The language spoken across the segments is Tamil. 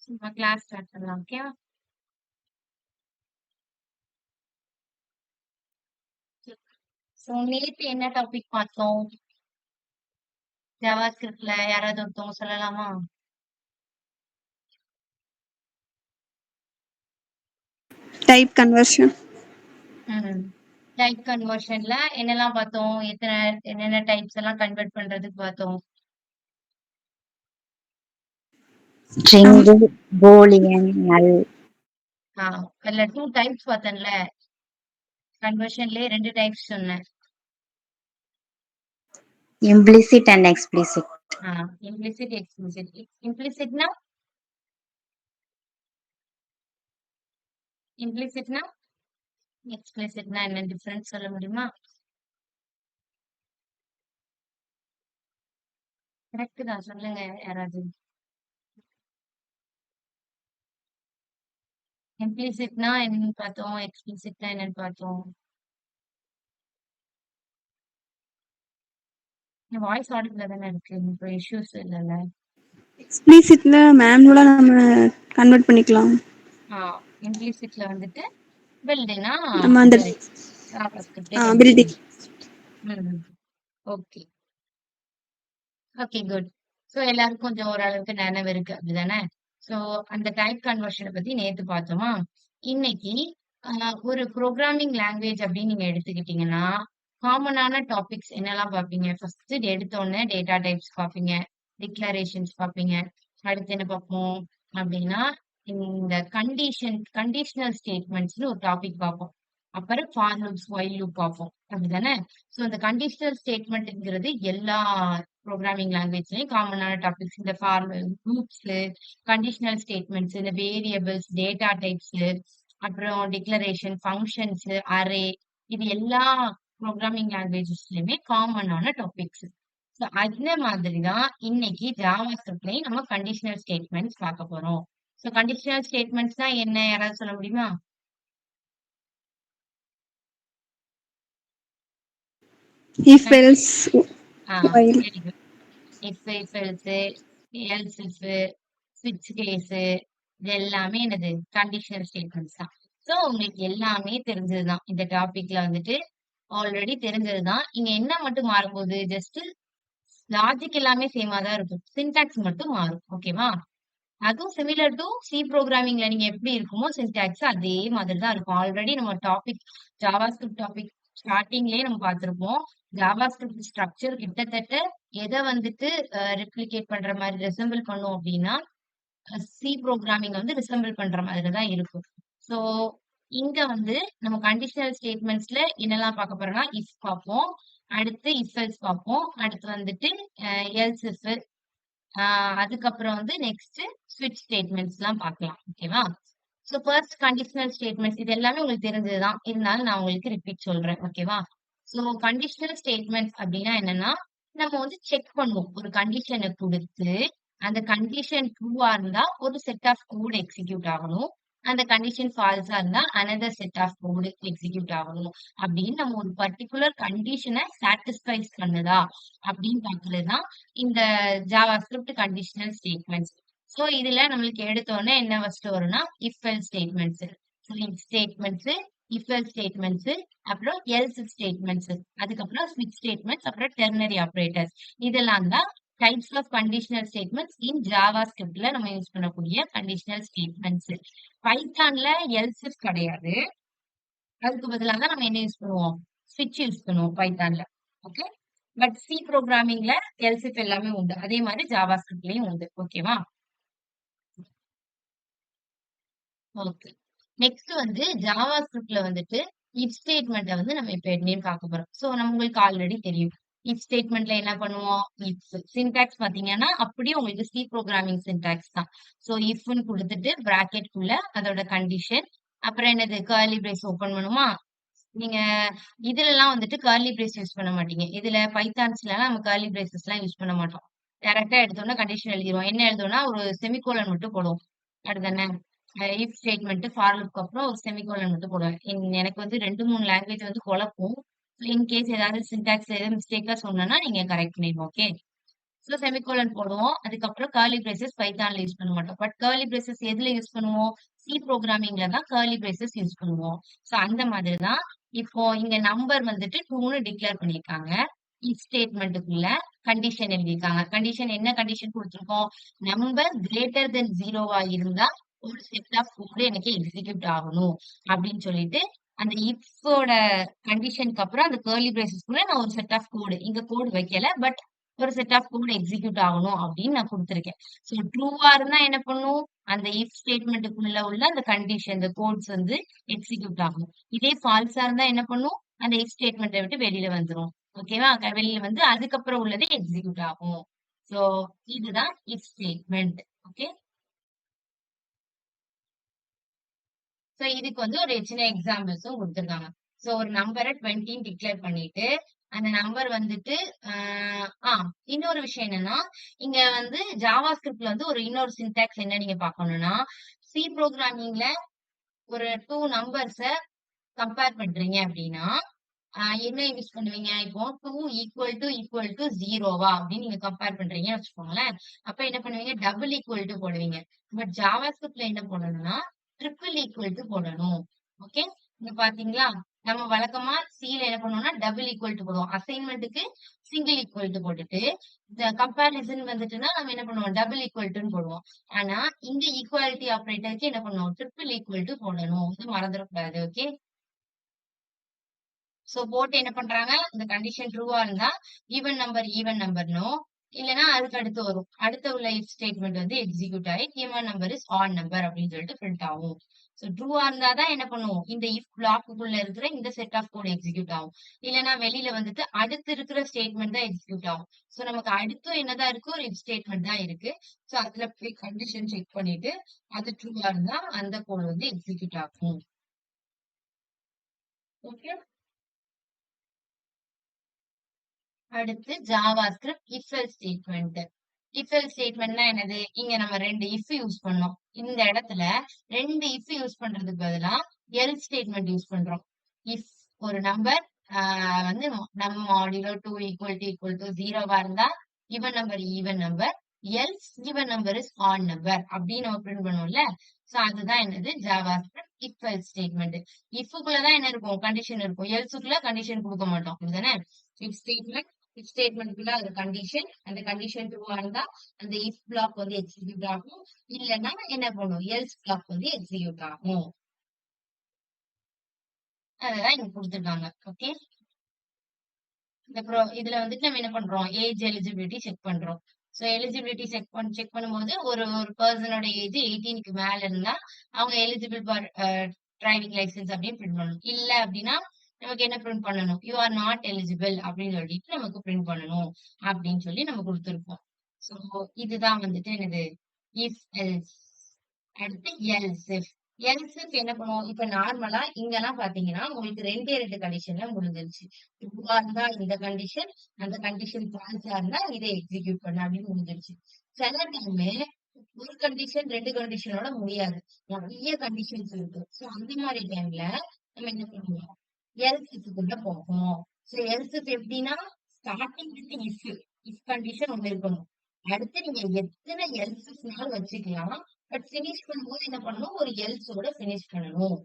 சும்மா கிளாஸ் ஸ்டார்ட் பண்ணலாம். ஓகேவா? ஸோ நேத்து என்ன டாபிக் பார்த்தோம்? ஜாவா ஸ்கிரிப்ட்ல யாராவது ஒருத்தவங்க சொல்லலாமா? Type conversion. ம். டைப் கன்வர்ஷன்ல என்னெல்லாம் பார்த்தோம்? என்னென்ன டைப்ஸ் எல்லாம் கன்வெர்ட் பண்றதுக்கு பார்த்தோம்? String, Boolean, null. அதுல 2 டைப்ஸ் பார்த்தேன்ல. கன்வர்ஷன்லயே 2 டைப்ஸ் சொன்னேன். implicit and explicit. Implicit, explicit. இம்ப்ளிசிட்னா இம்ப்ளிசிட்னா எக்ஸ்பிளிசிட்னா என்ன டிஃபரன்ஸ் சொல்ல முடியுமா? கரெக்ட் தான், சொல்லுங்க யாராவது. இம்ப்ளிசிட்னா என்னன்னு பார்த்தோம், எக்ஸ்பிளிசிட்னா என்னன்னு பார்த்தோம். என் வாய்ஸ் ஆடிபிளா தானே இருக்கு, இப்போ இஷ்யூஸ் இல்லைல்ல? எக்ஸ்பிளிசிட்ல மேனுவலா நம்ம கன்வெர்ட் பண்ணிக்கலாம். இம்ப்ளிசிட்ல வந்துட்டு பில்டுனா நம்ம அந்த ஜாவாஸ்கிரிப்டே building. Okay okay good. So எல்லாருக்கும் கொஞ்சம் ஓரளவுக்கு நினைவு இருக்கு அப்படிதானே? ஸோ அந்த டைப் கன்வர்ஷனை பத்தி நேத்து பார்த்தோமா? இன்னைக்கு ஒரு ப்ரோக்ராமிங் லாங்குவேஜ் அப்படின்னு நீங்க எடுத்துக்கிட்டீங்கன்னா காமனான டாபிக்ஸ் என்னெல்லாம் பார்ப்பீங்க? ஃபர்ஸ்ட் எடுத்தோடனே டேட்டா டைப்ஸ் பார்ப்பீங்க, டிக்ளரேஷன்ஸ் பார்ப்பீங்க. அடுத்து என்ன பார்ப்போம் அப்படின்னா இந்த கண்டிஷனல் ஸ்டேட்மெண்ட்ஸ்னு ஒரு டாபிக் பார்ப்போம். அப்புறம் ஃபார் லூப்ஸ், ஒயில் லூப் பார்ப்போம் அப்படிதானே? ஸோ இந்த கண்டிஷனல் ஸ்டேட்மெண்ட்ங்கிறது எல்லா ப்ரோக்ராமிங் லாங்குவேஜ்லயும் காமனான டாபிக்ஸ். இந்த ஃபார் லூப்ஸ், கண்டிஷனல் ஸ்டேட்மெண்ட்ஸ், இந்த வேரியபிள்ஸ், டேட்டா டைப்ஸ், அப்புறம் டிக்ளரேஷன், ஃபங்க்ஷன்ஸ், அரே, இது எல்லா ப்ரோக்ராமிங் லாங்குவேஜஸ்லயுமே காமனான டாபிக்ஸ். ஸோ அந்த மாதிரி தான் இன்னைக்கு ஜாவா ஸ்கிரிப்ட்லயும் நம்ம கண்டிஷனல் ஸ்டேட்மெண்ட்ஸ் பார்க்க போறோம். ஸோ கண்டிஷனல் ஸ்டேட்மெண்ட்ஸ் தான் என்ன, யாராவது சொல்ல முடியுமா? if else while. Very good. If else, else if, switch case, இது எல்லாமே என்னது கண்டிஷனல் ஸ்டேட்மெண்ட்ஸ் தான். ஸோ உங்களுக்கு எல்லாமே தெரிஞ்சதுதான், இந்த டாபிக்ல வந்துட்டு ஆல்ரெடி தெரிஞ்சதுதான். இங்க என்ன மட்டும் மாறும்போது ஜஸ்ட் லாஜிக் எல்லாமே சேமா தான் இருக்கும், சின்டாக்ஸ் மட்டும் மாறும். ஓகேவா? அதுவும் சிமிலர் டு சி ப்ரோக்ராமிங்ல நீங்க எப்படி இருக்குமோ சின்டாக்ஸ் அதே மாதிரி தான் இருக்கும். ஆல்ரெடி நம்ம டாபிக் ஜாவா ஸ்கிரிப்ட் டாபிக் ஸ்டார்டிங்லயே நம்ம பார்த்திருப்போம். ஜாவா ஸ்கிரிப்ட் ஸ்ட்ரக்சர் கிட்டத்தட்ட எதை வந்துட்டு ரெப்ளிகேட் பண்ற மாதிரி ரெசம்பிள் பண்ணும் அப்படின்னா சி ப்ரோக்ராமிங் வந்து ரிசம்பிள் பண்ற மாதிரி தான் இருக்கும். ஸோ இங்க வந்து நம்ம கண்டிஷனல் ஸ்டேட்மெண்ட்ஸ்ல என்னெல்லாம் பார்க்க போறோம்னா இஃப் பார்ப்போம், அடுத்து இஃப் எல்ஸ் பார்ப்போம், அடுத்து வந்துட்டு எல்ஸ் இஃப், அதுக்கப்புறம் வந்து நெக்ஸ்ட் ஸ்விட்ச் ஸ்டேட்மெண்ட்ஸ் எல்லாம் பார்க்கலாம். ஓகேவா? ஸோ ஃபர்ஸ்ட் கண்டிஷனல் ஸ்டேட்மெண்ட்ஸ் இது எல்லாமே உங்களுக்கு தெரிஞ்சதுதான், இருந்தாலும் நான் உங்களுக்கு ரிப்பீட் சொல்றேன். ஓகேவா? ஸோ கண்டிஷனல் ஸ்டேட்மெண்ட்ஸ் அப்படின்னா என்னன்னா நம்ம வந்து செக் பண்ணுவோம், ஒரு கண்டிஷனை கொடுத்து அந்த கண்டிஷன் ட்ரூவா இருந்தா ஒரு செட் ஆஃப் கோட் எக்ஸிக்யூட் ஆகணும், அந்த கண்டிஷன் ஃபால்ஸா இருந்தா another set of code execute ஆகணும் அப்படின்னு நம்ம ஒரு பர்டிகுலர் கண்டிஷனை சாட்டிஸ்ஃபைஸ் பண்ணுதா அப்படின்னு பாக்குறதுதான் இந்த JavaScript conditional statements. So இதுல நம்மளுக்கு எடுத்தோடனே என்ன ஃபர்ஸ்ட் வரும்னா if else statements, if statements, if else statements, அப்புறம் எல்ஸ் ஸ்டேட்மெண்ட்ஸ், அதுக்கப்புறம் ஸ்விட்ச் ஸ்டேட்மெண்ட்ஸ், அப்புறம் டெர்னரி ஆப்ரேட்டர்ஸ். இதெல்லாம் தான் types of conditional statements in ஜாவா ஸ்கிரிப்ட்ல நம்ம யூஸ் பண்ணக்கூடிய கண்டிஷனல் ஸ்டேட்மெண்ட்ஸ். பைத்தான்ல எல்ஸ் கிடையாது, அதுக்கு பதிலாக தான் நம்ம என்ன யூஸ் பண்ணுவோம், ஸ்விட்ச் யூஸ் பண்ணுவோம் பைத்தான்ல. ஓகே, பட் சி ப்ரோக்ராமிங்ல எல்ஸ் இஃப் எல்லாமே உண்டு, அதே மாதிரி ஜாவா ஸ்கிரிப்ட்லயும் உண்டு. ஓகேவா? ஓகே, நெக்ஸ்ட் வந்து ஜாவா ஸ்கிரிப்ட்ல வந்துட்டு இஃப் ஸ்டேட்மெண்ட்டை வந்து நம்ம இப்ப என்னன்னு பார்க்க போறோம். ஸோ உங்களுக்கு ஆல்ரெடி தெரியும் இஃப் ஸ்டேட்மெண்ட்ல என்ன பண்ணுவோம், இஃப் சின்டாக்ஸ் பாத்தீங்கன்னா அப்படியே உங்களுக்கு சி ப்ரோக்ராமிங் சின்டாக்ஸ் தான். ஸோ இஃப்னு கொடுத்துட்டு பிராக்கெட் குள்ள அதோட கண்டிஷன், அப்புறம் என்னது கர்லி பிரேஸ் ஓபன் பண்ணுமா. நீங்க இதுல எல்லாம் வந்துட்டு கர்லி பிரேஸ் யூஸ் பண்ண மாட்டீங்க, இதுல பைத்தான்ஸ்ல நம்ம கர்லி பிரேசஸ் எல்லாம் யூஸ் பண்ண மாட்டோம். டைரக்டா எடுத்தோம்னா கண்டிஷன் எழுதிருவோம். என்ன எழுதுவோம்னா ஒரு செமிகோலன் மட்டும் போடுவோம், அப்படிதானே? இஃப் ஸ்டேட்மெண்ட் ஃபார் லூப்க்கு அப்புறம் ஒரு செமிகோலன் மட்டும் போடுவேன். எனக்கு வந்து 2-3 லாங்குவேஜ் வந்து குழப்பும். இன் கேஸ் ஏதாவது சின்டாக்ஸ் ஏதாவது மிஸ்டேக்கா சொன்னேன்னா நீங்க கரெக்ட் பண்ணிடுங்க. ஓகே, சோ செமிகோலன் போடுவோம். அதுக்கப்புறம் கர்லி பிரேசஸ் பைத்தான்ல யூஸ் பண்ண மாட்டோம். பட் கர்லி பிரேசஸ் எதுல யூஸ் பண்ணுவோம்? சி ப்ரோகிராமிங்ல தான் கர்லி பிரேசஸ் யூஸ் பண்ணுவோம். சோ அந்த மாதிரி தான் இப்போ இங்க நம்பர் வந்துட்டு 2ன்னு டிக்ளேர் பண்ணிருக்காங்க. இஃப் ஸ்டேட்மெண்ட்டுக்குள்ள கண்டிஷன் எழுதியிருக்காங்க. கண்டிஷன் என்ன கண்டிஷன் கொடுத்திருக்கோம்? நம்பர் கிரேட்டர் தென் 0வா இருந்தா ஒரு செட் ஆஃப் கோடு எனக்கு எக்ஸிக்யூட் ஆகணும் அப்படின்னு சொல்லிட்டு அந்த இஃபோட கண்டிஷனுக்கு அப்புறம் அந்த கர்லி பிரேசஸ்க்குள்ள நான் ஒரு செட் ஆஃப் கோடு இங்க கோடு வைக்கல. பட் ஒரு செட் ஆஃப் கோட் எக்ஸிக்யூட் ஆகணும் அப்படின்னு நான் கொடுத்திருக்கேன். சோ ட்ரூவா இருந்தா என்ன பண்ணும்? அந்த இஃப் ஸ்டேட்மெண்ட்டுக்குள்ள உள்ள அந்த கண்டிஷன் இந்த கோட்ஸ் வந்து எக்ஸிக்யூட் ஆகும். இதே ஃபால்ஸா இருந்தா என்ன பண்ணும்? அந்த இஃப் ஸ்டேட்மெண்ட்டை விட்டு வெளியில வந்துரும். ஓகேவா? வெளியில வந்து அதுக்கப்புறம் உள்ளது எக்ஸிக்யூட் ஆகும். சோ இதுதான் இஃப் ஸ்டேட்மெண்ட். ஓகே. சோ இதுக்கு வந்து ஒரு சின்ன எக்ஸாம்பிள்ஸும் கொடுத்திருக்காங்க. சோ ஒரு நம்பரை 20 டிக்ளேர் பண்ணிட்டு அந்த நம்பர் வந்துட்டு இன்னொரு விஷயம் என்னன்னா, இங்க வந்து ஜாவா ஸ்கிரிப்ட்ல வந்து ஒரு இன்னொரு சின்டாக்ஸ் என்ன நீங்க பார்க்கணும்னா, சி ப்ரோகிராமிங்ல ஒரு 2 நம்பர்ஸ கம்பேர் பண்றீங்க அப்படின்னா, என்ன யூஸ் பண்ணுவீங்க? இப்போ 2 ஈக்குவல் டு 0வா அப்படின்னு நீங்க கம்பேர் பண்றீங்கன்னு வச்சுக்கோங்களேன். அப்ப என்ன பண்ணுவீங்க? டபுள் ஈக்குவல் டு போடுவீங்க. பட் ஜாவா ஸ்கிரிப்ட்ல என்ன போடணும்னா, ட்ரிபிள் ஈக்குவல் டு போடணும். ஓகே. இங்க பாத்தீங்களா? நம்ம வழக்கமா சில என்ன பண்ணுவோம்னா டபுள் ஈக்குவல் டு போடுவோம். அசைன்மெண்ட்டுக்கு சிங்கிள் ஈக்குவல் டு போட்டுட்டு இந்த கம்பேரிசன் வந்துட்டுன்னா நம்ம என்ன பண்ணுவோம்? டபுள் ஈக்குவல் டுன்னு போடுவோம். ஆனா இங்க ஈக்குவாலிட்டி ஆப்பரேட்டருக்கு என்ன பண்ணுவோம்? ட்ரிபிள் ஈக்குவல் டு போடணும். இது மறந்துடக்கூடாது. ஓகே. சோ போட்டு என்ன பண்றாங்க? இந்த கண்டிஷன் ட்ரூவா இருந்தா ஈவன் நம்பர்னும் இல்லனா அதுக்கு அடுத்து வரும். அடுத்த உள்ள இஃப் ஸ்டேட்மெண்ட் வந்து எக்ஸிக்யூட் ஆகி even number is odd number அப்படின்னு சொல்லிட்டு பிரிண்ட் ஆகும். சோ ட்ரூவா இருந்தா தான் என்ன பண்ணுவோம்? இந்த இஃப் பிளாக்குக்குள்ள இருக்கிற இந்த செட் ஆஃப் கோட் எக்ஸிக்யூட் ஆகும். இல்லனா வெளியில வந்துட்டு அடுத்து இருக்கிற ஸ்டேட்மெண்ட் தான் எக்ஸிக்யூட் ஆகும். சோ நமக்கு அடுத்து என்னதான் இருக்கு? ஒரு இஃப் ஸ்டேட்மெண்ட் தான் இருக்கு. சோ அதுல போய் கண்டிஷன் செக் பண்ணிட்டு அது ட்ரூவா இருந்தா அந்த கோட் வந்து எக்ஸிக்யூட் ஆகும். ஓகே. அடுத்து JavaScript if else statement. If else ஸ்டேட்மெண்ட்னா என்னது? இங்க நம்ம 2 இஃப் யூஸ் பண்ணோம். இந்த இடத்துல 2 இஃப் யூஸ் பண்றதுக்கு பதிலா எல்ஸ் ஸ்டேட்மெண்ட் யூஸ் பண்றோம். இஃப் ஒரு நம்பர் வந்து நம்ம மாடுலோ 2 ஈக்குவல் டு 0வா இருந்தா even number else even number is odd number அப்படின்னு நம்ம பிரிண்ட் பண்ணுவோம்ல. சோ அதுதான் என்னது? JavaScript if else statement. இஃப்க்குள்ளதான் என்ன இருக்கும்? கண்டிஷன் இருக்கும். எல்ஸுக்குள்ள கண்டிஷன் கொடுக்க மாட்டோம். அப்படிதானே? இஃப் ஸ்டேட்மெண்ட் இஃப் ஸ்டேட்மெண்ட்குள்ள அது கண்டிஷன், அந்த கண்டிஷன் ட்ரூவா இருந்தா அந்த இஃப் பிளாக் வந்து எக்ஸிக்யூட் ஆகும். இல்லன்னா என்ன பண்ணும்? எல்ஸ் பிளாக் வந்து எக்ஸிக்யூட் ஆகும். அததான் இங்க கொடுத்திருக்காங்க. ஓகே. இதுல வந்துட்டு நம்ம என்ன பண்றோம்? ஏஜ் எலிஜிபிலிட்டி செக் பண்றோம். சோ எலிஜிபிலிட்டி செக் பண்ணும்போது ஒரு ஒரு பர்சனோட ஏஜ் 18க்கு மேல இருந்தா அவங்க எலிஜிபிள் ஃபார் டிரைவிங் லைசன்ஸ் அப்படின்னு பிரிண்ட் பண்ணணும். இல்ல அப்படின்னா நமக்கு என்ன பிரிண்ட் பண்ணணும்? யூ ஆர் நாட் எலிஜிபிள் அப்படின்னு சொல்லிட்டு நமக்கு பிரிண்ட் பண்ணணும் அப்படின்னு சொல்லி நம்ம கொடுத்துருக்கோம். சோ இதுதான் வந்துட்டு என்னது? If else. அடுத்து எல்ஸ் இஃப். எல்ஸ் இஃப் என்ன பண்ணுவோம்? இப்ப நார்மலா இங்கெல்லாம் பாத்தீங்கன்னா உங்களுக்கு 2 கண்டிஷன்ல முடிஞ்சிருச்சு. ட்ரூவா இருந்தா இந்த கண்டிஷன், அந்த கண்டிஷன் ஃபால்ஸா இருந்தா இதை எக்ஸிக்யூட் பண்ண அப்படின்னு முடிஞ்சிருச்சு. சில டைம் ஒரு கண்டிஷன் 2 கண்டிஷனோட முடியாது. நிறைய கண்டிஷன்ஸ் இருக்கு. சோ அந்த மாதிரி டைம்ல நம்ம என்ன பண்ணுவோம்? எல்ஸ் இஃப்க்குள்ள போகும். சோ எல்ஸ் இஃப் எப்படின்னா ஸ்டார்டிங் வித் இஃப் கண்டிஷன் ஒண்ணு இருக்கணும். அடுத்து நீங்க எத்தனை எல்ஸ்னாலும் வச்சுக்கலாம். பட் பினிஷ் பண்ணும்போது என்ன பண்ணணும்? ஒரு எல்ஸோட பினிஷ் பண்ணணும்.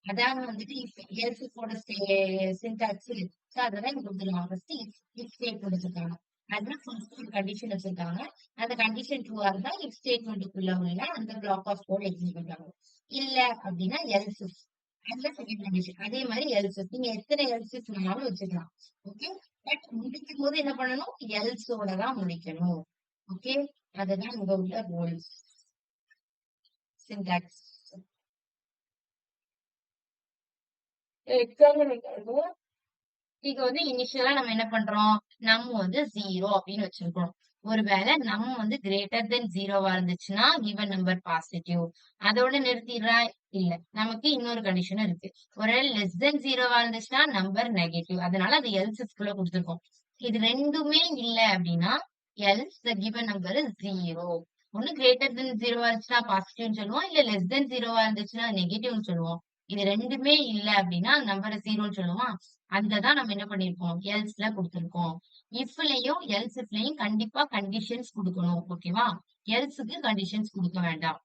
அதான் வந்துட்டு இஃப் எல்ஸோட சின்டாக்ஸ். சோ அதெல்லாம் இங்க கொடுத்துருவாங்க. ஃபர்ஸ்ட் இஃப் ஸ்டேட்மெண்ட் வச்சிருக்காங்க. அதுல ஃபர்ஸ்ட் ஒரு கண்டிஷன் வச்சிருக்காங்க. அந்த கண்டிஷன் ட்ரூவா இருந்தா இஃப் ஸ்டேட்மெண்ட்டுக்குள்ள உள்ள அந்த பிளாக் ஆஃப் கோட் எக்ஸிக்யூட் ஆகும். இல்ல அப்படின்னா எல்ஸ் இஃப். அதுல செகண்ட் கண்டிஷன். அதே மாதிரி எல்ஸ் இஃப். நீங்க எத்தனை எல்ஸ் இஃப்னாலும் வச்சுக்கலாம். ஓகே. பட் முடிக்கும் போது என்ன பண்ணணும்? எல்ஸோட தான் முடிக்கணும். ஓகே. அதுதான் இங்க உள்ள ரூல்ஸ். சின்டாக்ஸ். இங்க வந்து இனிஷியலா நம்ம என்ன பண்றோம்? நம் வந்து 0 அப்படின்னு வச்சிருக்கோம். ஒருவேளை நம் வந்து கிரேட்டர் தென் 0வா இருந்துச்சுன்னா கிவன் நம்பர் பாசிட்டிவ். அதோட நிறுத்திடுறா? இல்ல. நமக்கு இன்னொரு கண்டிஷன் இருக்கு. ஒருவேளை லெஸ் தென் 0வா இருந்துச்சுன்னா நம்பர் நெகட்டிவ். அதனால அது எல்ஸ் இஃப்குள்ள கொடுத்துருக்கோம். இது ரெண்டுமே இல்ல அப்படின்னா else the given number is 0. ஒண்ணு கிரேட்டர் தென் 0வா இருந்துச்சுன்னா பாசிட்டிவ்னு சொல்லுவோம். இல்ல லெஸ் தென் 0வா இருந்துச்சுன்னா நெகட்டிவ்னு சொல்லுவோம். இது ரெண்டுமே இல்ல அப்படின்னா அந்த நம்பரை ஜீரோன்னு சொல்லுவோமா? தான் நம்ம என்ன பண்ணிருக்கோம் எல்ஸ்ல கொடுத்திருக்கோம். இஃப்லயும் எல்சிஃப்லயும் கண்டிப்பா கண்டிஷன்ஸ் கொடுக்கணும். ஓகேவா? எல்ஸுக்கு கண்டிஷன்ஸ் கொடுக்க வேண்டாம்.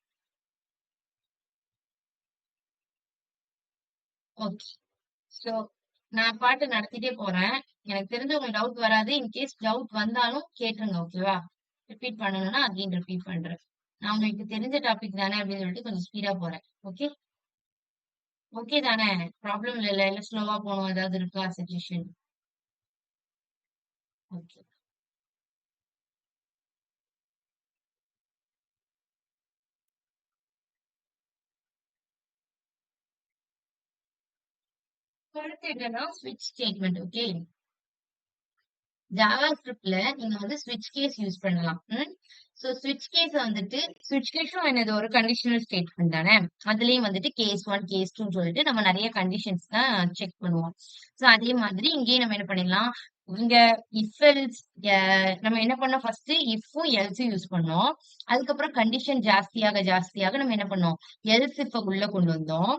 ஓகே. சோ நான் பாட்டு நடத்திட்டே போறேன். எனக்கு தெரிஞ்ச உங்களுக்கு டவுட் வராது. இன்கேஸ் டவுட் வந்தாலும் கேட்டுருங்க. ஓகேவா? ரிப்பீட் பண்ணணும்னா அகைன் ரிப்பீட் பண்றேன். நான் உங்களுக்கு தெரிஞ்ச டாபிக் தானே அப்படின்னு சொல்லிட்டு கொஞ்சம் ஸ்பீடா போறேன். ஓகே? ஓகே தானே? ப்ராப்ளம் இல்ல. இல்ல ஸ்லோவா போகணும் ஏதாவது இருக்கா சஜஷன்? ஓகே. அடுத்து என்னன்னா ஸ்விட்ச் ஸ்டேட்மெண்ட். ஓகே. ஜாவா ஸ்கிரிப்ட்ல நீங்க வந்து ஸ்விட்ச் கேஸ் யூஸ் பண்ணலாம். சோ ஸ்விட்ச் கேஸ் வந்துட்டு ஸ்விட்ச் கேஸும் என்னது ஒரு கண்டிஷனல் ஸ்டேட்மெண்ட் தானே. அதுலயும் வந்துட்டு கேஸ் 1 கேஸ் 2 சொல்லிட்டு நம்ம நிறைய கண்டிஷன்ஸ் தான் செக் பண்ணுவோம். சோ அதே மாதிரி இங்கேயும் நம்ம என்ன பண்ணிடலாம், இங்க இஃப் எல்ஸ் நம்ம என்ன பண்ணோம் ஃபர்ஸ்ட் இஃப்பும் எல்ஸும் யூஸ் பண்ணோம். அதுக்கப்புறம் கண்டிஷன் ஜாஸ்தியாக ஜாஸ்தியாக நம்ம என்ன பண்ணோம் எல்ஸ் இஃப் உள்ள கொண்டு வந்தோம்.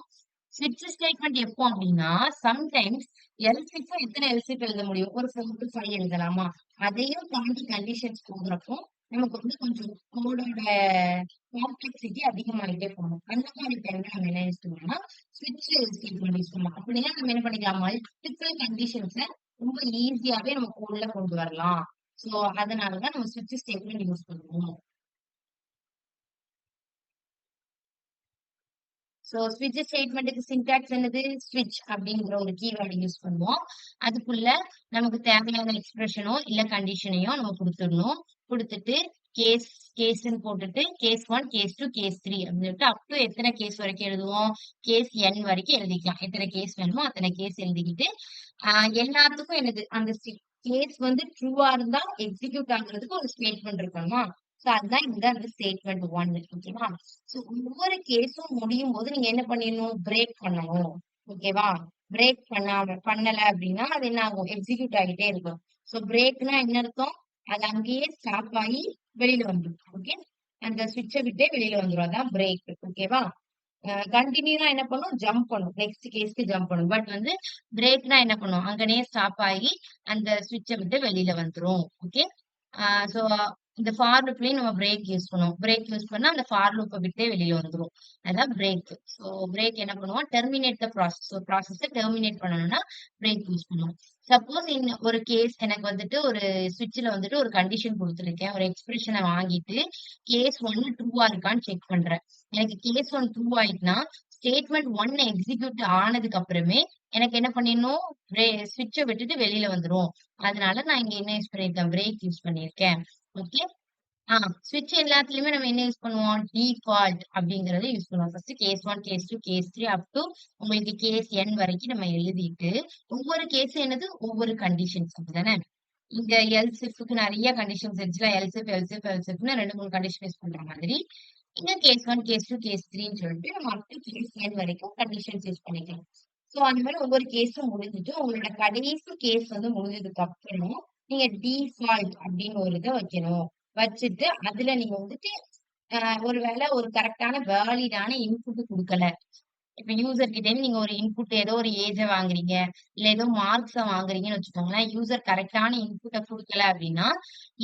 ஸ்விட்ச் ஸ்டேட்மெண்ட் எப்போ அப்படின்னா சம்டைம்ஸ் எல்சிஃப் எத்தனை எல்சிஃப் எழுத முடியும்? ஒரு 4 to 5 எழுதலாமா? அதையும் தாண்டி கண்டிஷன்ஸ் போடுறப்போ நமக்கு வந்து கொஞ்சம் கோடோட காம்ப்ளெக்சிட்டி அதிகமாயிட்டே போகும். அந்த மாதிரி டைம்ல நம்ம என்ன யூஸ் பண்ணோம்னா ஸ்விட்ச் ஸ்டேட்மெண்ட் யூஸ் பண்ணலாம். அப்படின்னா நம்ம என்ன பண்ணிக்கலாம் மல்டிபிள் கண்டிஷன்ஸை ரொம்ப ஈஸியாவே நம்ம கோட்ல கொண்டு வரலாம். சோ அதனாலதான் நம்ம ஸ்விட்ச் ஸ்டேட்மெண்ட் யூஸ் பண்ணுவோம். சோ ஸ்விட்ச் ஸ்டேட்மெண்ட்டுக்கு சின்டாக்ஸ் என்னது? ஸ்விட்ச் அப்படிங்கிற ஒரு கீவேர்டு யூஸ் பண்ணுவோம். அதுக்குள்ள நமக்கு தேவையான எக்ஸ்பிரஷனோ இல்ல கண்டிஷனையோ நம்ம கொடுத்துடணும். கொடுத்துட்டு கேஸ்ன்னு போட்டுட்டு கேஸ் 1 கேஸ் 2 கேஸ் 3 அப்படின்னு சொல்லிட்டு அப் டு எத்தனை கேஸ் வரைக்கும் எழுதுவோம்? கேஸ் n வரைக்கும் எழுதிக்கலாம். எத்தனை கேஸ் வேணுமோ அத்தனை கேஸ் எழுதிக்கிட்டு எல்லாத்துக்கும் என்னது அந்த கேஸ் வந்து ட்ரூவா இருந்தா எக்ஸிக்யூட் ஆகுறதுக்கு ஒரு ஸ்டேட்மெண்ட் இருக்கணுமா? சோ அதுதான் இந்த அந்த ஸ்டேட்மெண்ட் 1. ஓகேவா? சோ ஒவ்வொரு கேஸும் முடியும் போது நீங்க என்ன பண்ணிடணும்? பிரேக் பண்ணணும். ஓகேவா? பிரேக் பண்ணல அப்படின்னா அது என்ன ஆகும்? எக்ஸிக்யூட் ஆகிட்டே இருக்கும். சோ பிரேக்னா என்ன அர்த்தம்? அது அங்கேயே ஸ்டாப் ஆகி வெளியில வந்துடும். ஓகே, அந்த சுவிட்சை விட்டே வெளியில வந்துடும். அதான் பிரேக். ஓகேவா? கண்டினியூனா என்ன பண்ணும்? ஜம்ப் பண்ணும். நெக்ஸ்ட் கேஸ்க்கு ஜம்ப் பண்ணும். பட் வந்து பிரேக்னா என்ன பண்ணும்? அங்கனே ஸ்டாப் ஆகி அந்த சுவிட்சை விட்டு வெளியில வந்துரும். ஓகே. சோ இந்த ஃபார் லூப்லயும் நம்ம பிரேக் யூஸ் பண்ணுவோம். பிரேக் யூஸ் பண்ணா அந்த ஃபார் லூப்பை விட்டே வெளியில வந்துரும். அதான் பிரேக். சோ பிரேக் என்ன பண்ணுவோம்? Terminate the process. ஸோ ப்ராசஸை டெர்மினேட் பண்ணணும்னா பிரேக் யூஸ் பண்ணுவோம். சப்போஸ் ஒரு கேஸ் எனக்கு வந்துட்டு ஒரு ஸ்விட்ச்ல வந்துட்டு ஒரு கண்டிஷன் கொடுத்துருக்கேன். ஒரு எக்ஸ்பிரஷனை வாங்கிட்டு கேஸ் 1 ட்ரூவா இருக்கான்னு செக் பண்றேன். எனக்கு கேஸ் 1 ட்ரூ ஆயிட்டுனா ஸ்டேட்மெண்ட் 1 எக்ஸிக்யூட் ஆனதுக்கு அப்புறமே எனக்கு என்ன பண்ணிடணும்? ஸ்விட்சை விட்டுட்டு வெளியில வந்துரும். அதனால நான் இங்க என்ன யூஸ் பண்ணிருக்கேன்? பிரேக் யூஸ் பண்ணிருக்கேன். ஓகே. ஸ்விட்ச் எல்லாத்துலயுமே நம்ம என்ன யூஸ் பண்ணுவோம்? டிஃபால்ட் அப்படிங்கறத யூஸ் பண்ணுவோம். First case 1 case 2 case 3 up to உங்களுக்கு கேஸ் n வரைக்கும் நம்ம எழுதிட்டு ஒவ்வொரு கேஸ் என்னது? ஒவ்வொரு கண்டிஷன்ஸ். அப்படிதானே? இங்க எல்சிஃப்க்கு நிறைய கண்டிஷன்ஸ் இருந்துச்சுல. எல்சிஃப்னு 2 3 கண்டிஷன் யூஸ் பண்ற மாதிரி இங்க கேஸ் 1 கேஸ் 2 கேஸ் 3ன்னு சொல்லிட்டு நம்ம அப் டு கேஸ் n வரைக்கும் கண்டிஷன்ஸ் யூஸ் பண்ணிக்கலாம். சோ அந்த மாதிரி ஒவ்வொரு கேஸும் முடிஞ்சிட்டு உங்களோட கடைசி கேஸ் வந்து முடிஞ்சதுக்கு அப்புறம் நீங்க டிஃபால்ட் அப்படின்னு ஒரு இதை வைக்கணும். வச்சுட்டு அதுல நீங்க வந்துட்டு ஒருவேளை ஒரு கரெக்டான வேலிடான இன்புட் கொடுக்கல. இப்ப யூசர் கிட்ட நீங்க ஒரு இன்புட் ஏதோ ஒரு ஏஜ வாங்குறீங்க, இல்ல ஏதோ மார்க்ஸ வாங்குறீங்கன்னு வச்சுக்கோங்களேன். யூசர் கரெக்டான இன்புட்ட குடுக்கல அப்படின்னா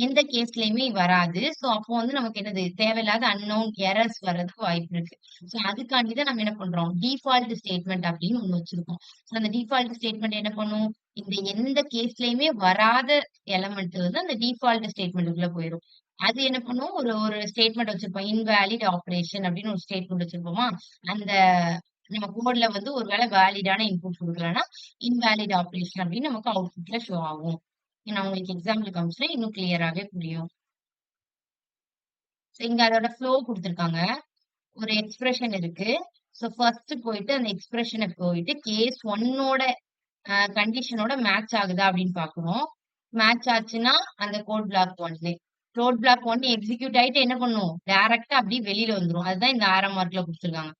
எந்த கேஸ்லயுமே வராது. சோ அப்போ வந்து நமக்கு என்னது? தேவையில்லாத அன்னோன் எரர்ஸ் வர்றதுக்கு வாய்ப்பு இருக்கு. சோ அதுக்காண்டி தான் நம்ம என்ன பண்றோம்? டிஃபால்ட் ஸ்டேட்மெண்ட் அப்படின்னு ஒண்ணு வச்சிருக்கோம். சோ அந்த டிஃபால்ட் ஸ்டேட்மெண்ட் என்ன பண்ணும்? இந்த எந்த கேஸ்லயுமே வராத எலமெண்ட் வந்து அந்த டிஃபால்ட் ஸ்டேட்மெண்ட்டுக்குள்ள போயிடும். அது என்ன பண்ணும்? ஒரு ஒரு ஸ்டேட்மெண்ட் வச்சிருப்போம். இன்வேலிட் ஆப்பரேஷன் அப்படின்னு ஒரு ஸ்டேட்மெண்ட் வச்சிருப்போமா? அந்த நம்ம கோட்ல வந்து ஒருவேளை வேலிடான இன்புட் கொடுக்கலன்னா இன்வேலிட் ஆப்பரேஷன் அப்படின்னு நமக்கு அவுட்புட்ல ஷோ ஆகும். நான் உங்களுக்கு எக்ஸாம்பிள் காமிச்சேன், இன்னும் கிளியராவே புரியும். இங்க அதோட ஃப்ளோ கொடுத்துருக்காங்க. ஒரு எக்ஸ்பிரஷன் இருக்கு. சோ ஃபர்ஸ்ட் போயிட்டு அந்த எக்ஸ்பிரஷனை போயிட்டு கேஸ் 1ஓட கண்டிஷனோட மேட்ச் ஆகுதா அப்படின்னு பாக்குறோம். மேட்ச் ஆச்சுன்னா அந்த code block 1 code block 1 execute ஆயிட்டு என்ன பண்ணும்? டைரக்டா அப்படியே வெளியில வந்துரும். அதுதான் இந்த ஆரம் மார்க்ல கொடுத்துருக்காங்க.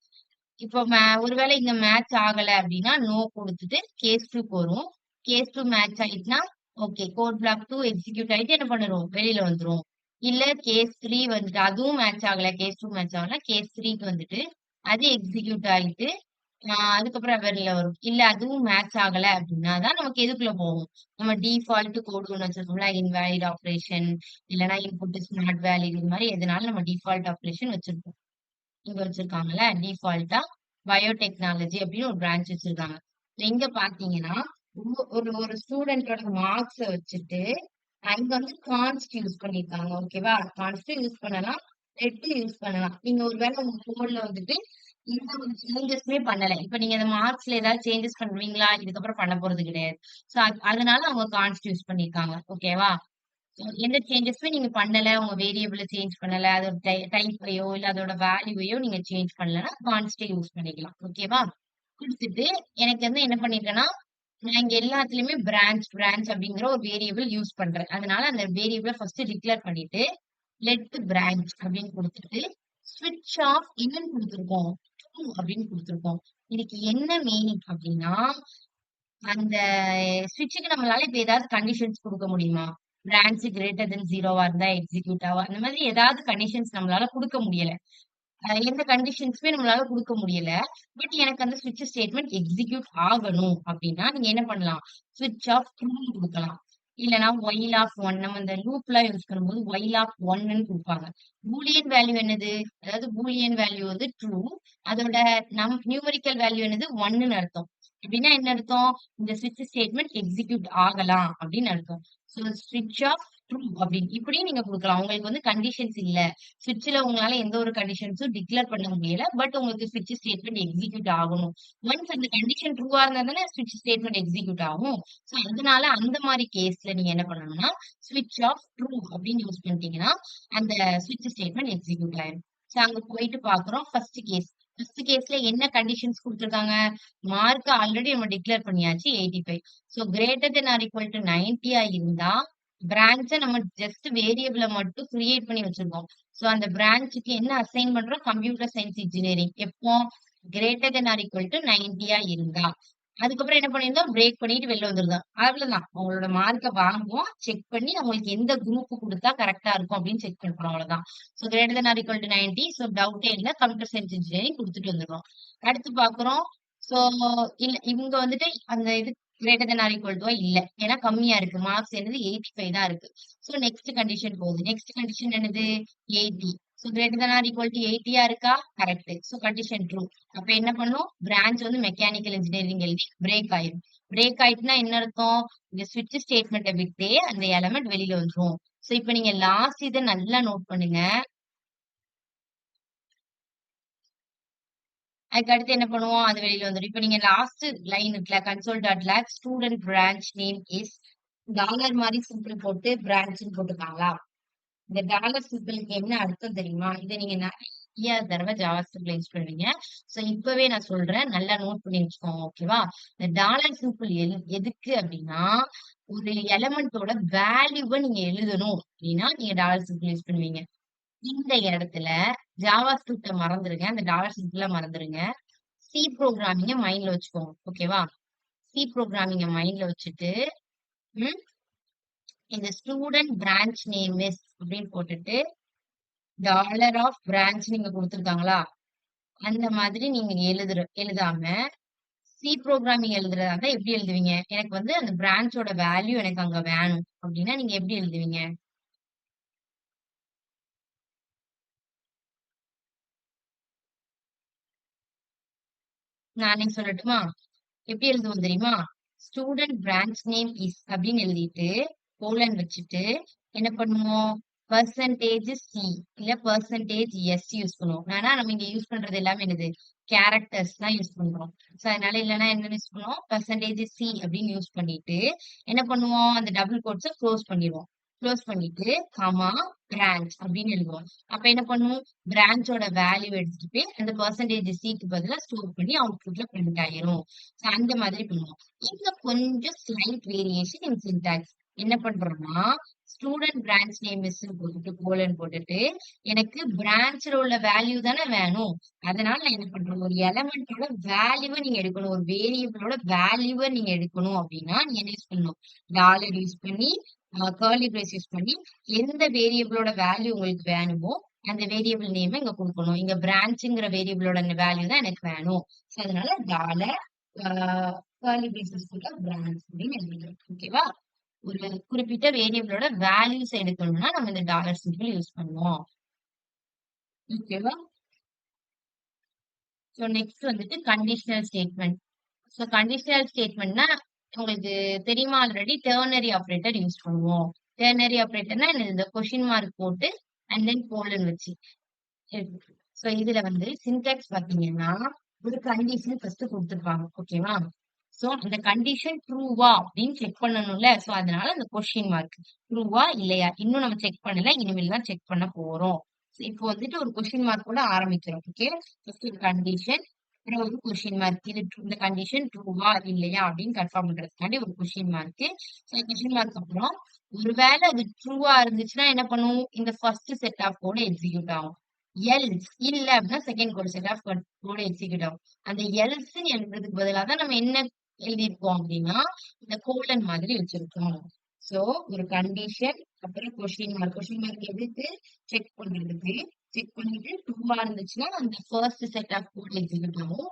இப்போ ஒருவேளை இங்க மேட்ச் ஆகல அப்படின்னா நோ கொடுத்துட்டு கேஸ் 2 வரும். கேஸ் 2 மேட்ச் ஆயிட்டுனா ஓகே கோட் பிளாக் 2 எக்ஸிக்யூட் ஆயிட்டு என்ன பண்ணிரும்? வெளியில வந்துரும். இல்ல கேஸ் 3 வந்துட்டு அதுவும் மேட்ச் ஆகல, கேஸ் 2 மேட்ச் ஆகல, கேஸ் 3க்கு வந்துட்டு அது எக்ஸிக்யூட் ஆயிட்டு அதுக்கப்புறம் வெரில வரும். இல்ல அதுவும் மேட்ச் ஆகல அப்படின்னா தான் நமக்கு எதுக்குள்ள போகும். நம்ம டிஃபால்ட் கோடு ஒண்ணு வச்சிருக்கோம்ல, இன்வாலிட் ஆப்பரேஷன் இல்லன்னா இன்புட் இஸ் நாட் வேலிட் இது மாரி எதுனாலும் நம்ம டிஃபால்ட் ஆப்பரேஷன் வச்சிருப்போம். இங்க வச்சிருக்காங்கல்ல டிஃபால்ட்டா பயோடெக்னாலஜி அப்படின்னு ஒரு பிரான்ச் வச்சிருக்காங்க. இங்க பாத்தீங்கன்னா ஒரு ஒரு ஸ்டூடெண்டோட மார்க்ஸ வச்சுட்டு அங்க வந்து கான்ஸ்ட் யூஸ் பண்ணிருக்காங்க. ஓகேவா? கான்ஸ்ட் யூஸ் பண்ணலாம், லெட் யூஸ் பண்ணலாம். நீங்க ஒருவேளை உங்க கோட்ல வந்துட்டு எந்த ஒரு சேஞ்சஸுமே பண்ணல. இப்ப நீங்க அந்த மார்க்ஸ்ல ஏதாவது சேஞ்சஸ் பண்ணுவீங்களா? இதுக்கப்புறம் பண்ண போறது கிடையாது. சோ அதனால அவங்க கான்ஸ்ட் யூஸ் பண்ணிருக்காங்க. ஓகேவா? எந்த சேஞ்சஸுமே நீங்க பண்ணல. உங்க வேரியபிள சேஞ்ச் பண்ணல. அதோட டைப்பையோ இல்ல அதோட வேல்யூவையோ நீங்க சேஞ்ச் பண்ணலன்னா கான்ஸ்டே யூஸ் பண்ணிக்கலாம். ஓகேவா? குடுத்துட்டு எனக்கு வந்து என்ன பண்ணிருக்கேன்னா, நான் இங்க எல்லாத்துலயுமே பிரான்ச் அப்படிங்கிற ஒரு வேரியபிள் யூஸ் பண்றேன். அதனால அந்த வேரியபிள ஃபர்ஸ்ட் டிக்ளேர் பண்ணிட்டு, லெட் பிரான்ச் அப்படின்னு குடுத்துட்டு, ஸ்விட்ச் ஆஃப் என்னன்னு குடுத்துருக்கோம்? ட்ரூ அப்படின்னு குடுத்துருக்கோம். இதுக்கு என்ன மீனிங் அப்படின்னா, அந்த ஸ்விட்சுக்கு நம்மளால இப்ப ஏதாவது கண்டிஷன்ஸ் குடுக்க முடியுமா? பிரான்ச் கிரேட்டர் தென் 0வா இருந்தா எக்ஸிக்யூட் ஆகும். அந்த மாதிரி ஏதாவது கண்டிஷன்ஸ் நம்மளால குடுக்க முடியல. எந்த கண்டிஷன்ஸுமே நம்மளால குடுக்க முடியல. பட் எனக்கு அந்த ஸ்விட்ச் ஸ்டேட்மெண்ட் எக்ஸிக்யூட் ஆகணும் அப்படின்னா, நீங்க என்ன பண்ணலாம்? ஸ்விட்ச் ஆஃப் ட்ரூன்னு குடுக்கலாம். இல்லன்னா ஒயில் ஆஃப் 1 நம்ம இந்த லூப்லாம் யூஸ் பண்ணும்போது ஒயில் ஆஃப் 1ன்னு குடுப்பாங்க. பூலியன் வேல்யூ என்னது? அதாவது பூலியன் வேல்யூ வந்து ட்ரூ. அதோட நியூமெரிக்கல் வேல்யூ என்னது? 1ன்னு அர்த்தம். அப்படின்னா என்ன அர்த்தம்? இந்த ஸ்விட்ச் ஸ்டேட்மெண்ட் எக்ஸிக்யூட் ஆகலாம் அப்படின்னு அர்த்தம். ஸோ ஸ்விட்ச் ஆஃப் ட்ரூ அப்படின்னு இப்படியும் நீங்க குடுக்கலாம். உங்களுக்கு வந்து கண்டிஷன்ஸ் இல்ல. ஸ்விட்ச்ல உங்களால எந்த ஒரு கண்டிஷன்ஸும் டிக்ளேர் பண்ண முடியல. பட் உங்களுக்கு ஸ்விட்ச் ஸ்டேட்மெண்ட் எக்ஸிக்யூட் ஆகணும். ஒன்ஸ் அந்த கண்டிஷன் ட்ரூவா இருந்தா தானே ஸ்விட்ச் ஸ்டேட்மெண்ட் எக்ஸிக்யூட் ஆகும். சோ அதனால அந்த மாதிரி கேஸ்ல நீங்க என்ன பண்ணணும்னா, ஸ்விட்ச் ஆஃப் ட்ரூ அப்படின்னு யூஸ் பண்ணிட்டீங்கன்னா, அந்த ஸ்விட்ச் ஸ்டேட்மெண்ட் எக்ஸிக்யூட் ஆயிரும். சோ அங்க போயிட்டு பாக்குறோம் ஃபர்ஸ்ட் கேஸ். ஃபர்ஸ்ட் கேஸ்ல என்ன கண்டிஷன்ஸ் குடுத்துருக்காங்க? மார்க் ஆல்ரெடி நம்ம டிக்ளேர் பண்ணியாச்சு 85. So greater than or equal to 90 இருந்தா பிரான்ச்ச நம்ம ஜஸ்ட் வேரியபிள மட்டும் கிரியேட் பண்ணி வச்சிருக்கோம். சோ அந்த பிரான்ச்சுக்கு என்ன அசைன் பண்றோம்? Computer science engineering. எப்போ? Greater than or equal to 90 இருந்தா. அதுக்கப்புறம் என்ன பண்ணியிருந்தோம்? பிரேக் பண்ணிட்டு வெளில வந்துருந்தோம். அவ்வளவுதான். உங்களோட மார்க்க வாங்குவோம். செக் பண்ணி உங்களுக்கு எந்த குரூப் குடுத்தா கரெக்ட்டா இருக்கும் அப்படின்னு செக் பண்றோம். அவ்வளவுதான். So greater than or equal to 90. So டவுட்டே இல்ல. கம்ப்யூட்டர் சயின்ஸ் இன்ஜினியரிங் குடுத்துட்டு வந்துடுறோம். அடுத்து பாக்குறோம். சோ இல்ல இவங்க வந்துட்டு அந்த இது கிரேட்டர் தென் ஆர் ஈக்குவல் டுவா இல்ல. ஏன்னா கம்மியா இருக்கு. மார்க்ஸ் என்னது 85 தான் இருக்கு. சோ நெக்ஸ்ட் கண்டிஷன் போகுது. நெக்ஸ்ட் கண்டிஷன் என்னது? 80. So greater than or equal to 80யா இருக்கா? கரெக்ட். So condition true. அப்ப என்ன பண்ணும்? பிரான்ச் வந்து மெக்கானிக்கல் இன்ஜினியரிங் எழுதி பிரேக் ஆயிரும். பிரேக் ஆயிட்டுனா என்ன அர்த்தம்? இந்த ஸ்விட்ச் ஸ்டேட்மெண்ட்ட விட்டே அந்த எலமெண்ட் வெளியில வந்துரும். சோ இப்ப நீங்க லாஸ்ட் இத நல்லா நோட் பண்ணுங்க. அதுக்கு அடுத்து என்ன பண்ணுவோம்? அது வெளியில வந்துரும். இப்ப நீங்க லாஸ்ட் லைன் இருக்குல்ல, console dot log student branch name is taller மாரி சிம்பிள் போட்டு பிரான்ச்ன்னு போட்டுருக்காங்களா? இந்த டாலர் சிம்பிளுக்கு என்ன அர்த்தம் தெரியுமா? இத நீங்க நிறைய தடவை ஜாவாஸ்கிரிப்ட்ல யூஸ் பண்ணுவீங்க. சோ இப்பவே நான் சொல்றேன். நல்லா நோட் பண்ணி வச்சுக்கோங்க. ஓகேவா? இந்த டாலர் சிம்பிள் எதுக்கு அப்படின்னா, ஒரு எலமெண்டோட வேல்யூவ நீங்க எழுதணும் அப்படின்னா, நீங்க டாலர் சிம்பிள் யூஸ் பண்ணுவீங்க. இந்த இடத்துல ஜாவாஸ்கிரிப்ட மறந்துருங்க. அந்த டாலர் சிம்பிள மறந்துருங்க. சி புரோகிராமிங்க மைண்ட்ல வச்சுக்கோங்க. ஓகேவா? சி புரோகிராமிங்க மைண்ட்ல வச்சுட்டு, ம் இந்த ஸ்டூடண்ட் பிரான்ச் நேம் இஸ் அப்படின்னு போட்டுட்டு, டாலர் ஆஃப் பிரான்ச் நீங்க குடுத்துருக்காங்களா? அந்த மாதிரி நீங்க எழுதாம, சி புரோகிராமிங் எழுதுறதா இருந்தா எப்படி எழுதுவீங்க? எனக்கு வந்து அந்த பிரான்ச்சோட வேல்யூ எனக்கு அங்க வேணும். அப்படின்னா நீங்க எப்படி எழுதுவீங்க? நானே சொல்லட்டுமா? எப்படி எழுதுவோம் தெரியுமா? ஸ்டூடண்ட் பிரான்ச் நேம் இஸ் அப்படின்னு எழுதிட்டு, கோலன் வச்சுட்டு, என்ன பண்ணுவோம்? பெர்சன்டேஜ் சி இல்ல பெர்சன்டேஜ் எஸ் யூஸ் பண்ணுவோம். ஆனா நம்ம இங்க யூஸ் பண்றது எல்லாமே என்னது? கேரக்டர்ஸ் தான் யூஸ் பண்றோம். சோ அதனால இல்லன்னா என்ன யூஸ் பண்ணுவோம்? பெர்சன்டேஜ் சி அப்படின்னு யூஸ் பண்ணிட்டு, என்ன பண்ணுவோம்? அந்த டபுள் கோட்ஸ க்ளோஸ் பண்ணிடுவோம். க்ளோஸ் பண்ணிட்டு, கமா பிரான்ச் அப்படின்னு எழுதுவோம். அப்ப என்ன பண்ணுவோம்? பிரான்ச்சோட வேல்யூ எடுத்துட்டு போய் அந்த பெர்சன்டேஜ் சிக்கு பதிலா ஸ்டோர் பண்ணி அவுட்புட்ல பிரிண்ட் ஆயிரும். சோ அந்த மாதிரி பண்ணுவோம். இதுல கொஞ்சம் ஸ்லைட் வேரியேஷன் இன் சின்டாக்ஸ். என்ன பண்றோம்னா, ஸ்டூடண்ட் பிரான்ச் நேம் இஸ்ன்னு போட்டுட்டு கோலன் போட்டுட்டு, எனக்கு பிரான்ச்ல உள்ள வேல்யூ தானே வேணும். அதனால நான் என்ன பண்றேன்? ஒரு எலமெண்டோட வேல்யூவ நீங்க எடுக்கணும். ஒரு வேரியபிளோட வேல்யூவ நீங்க எடுக்கணும் அப்படின்னா, நீங்க என்ன யூஸ் பண்ணணும்? டாலர் யூஸ் பண்ணி கர்லி பிரேஸ் யூஸ் பண்ணி எந்த வேரியபிளோட வேல்யூ உங்களுக்கு வேணுமோ அந்த வேரியபிள் நேம் இங்க கொடுக்கணும். இங்க பிரான்ச்ங்கிற வேரியபிளோட வேல்யூ தான் எனக்கு வேணும். சோ அதனால டாலர் கர்லி பிரேசஸ்க்குள்ள பிரான்ச் அப்படின்னு எழுதிக்கிறோம். ஓகேவா? ஒரு குறிப்பிட்ட வேரியபிளோட வேல்யூஸ் எடுக்கணும்னா நம்ம இந்த டாலர் சிம்பிள் யூஸ் பண்ணுவோம். ஓகேவா? சோ நெக்ஸ்ட் வந்துட்டு கண்டிஷனல் ஸ்டேட்மெண்ட். சோ கண்டிஷனல் ஸ்டேட்மெண்ட்னா உங்களுக்கு தெரியுமா ஆல்ரெடி டெர்னரி ஆபரேட்டர் யூஸ் பண்ணுவோம். டெர்னரி ஆபரேட்டர்னா இந்த கொஸ்டின் மார்க் போட்டு அண்ட் தென் கோலன் வச்சு. சோ இதுல வந்து சின்டாக்ஸ் பாத்தீங்கன்னா ஒரு கண்டிஷன் ஃபர்ஸ்ட் கொடுத்திருப்பாங்க. ஓகேவா? சோ அந்த கண்டிஷன் ட்ரூவா அப்படின்னு செக் பண்ணணும்ல. சோ அதனால அந்த கொஸ்டின் மார்க் ட்ரூவா இல்லையா இன்னும் நம்ம செக் பண்ணல. இனிமேல் தான் செக் பண்ண போறோம். இப்போ வந்துட்டு ஒரு கொஸ்டின் மார்க் கூட ஆரம்பிக்கிறோம். ஓகே, ஃபர்ஸ்ட் ஒரு கண்டிஷன், அப்புறம் ஒரு கொஸ்டின் மார்க். இது இந்த கண்டிஷன் ட்ரூவா இல்லையா அப்படின்னு கன்ஃபார்ம் பண்றதுக்காண்டி ஒரு கொஸ்டின் மார்க். கொஸ்டின் மார்க் அப்புறம் ஒருவேளை அது ட்ரூவா இருந்துச்சுன்னா என்ன பண்ணும், இந்த first set of code execute ஆகும். எல்ஸ் இல்ல அப்படின்னா second code set of code execute ஆகும். அந்த எல்ஸ் எழுதுறதுக்கு பதிலாக தான் நம்ம என்ன எழுதியிருக்கோம் அப்படின்னா இந்த கோலன் மாதிரி வச்சிருக்கோம். சோ ஒரு கண்டிஷன் அப்புறம் கொஸ்டின் மார்க் எதுக்கு செக் பண்றதுக்கு, செக் பண்ணிட்டு ட்ரூவா இருந்துச்சுன்னா அந்த first set of code execute ஆகும்.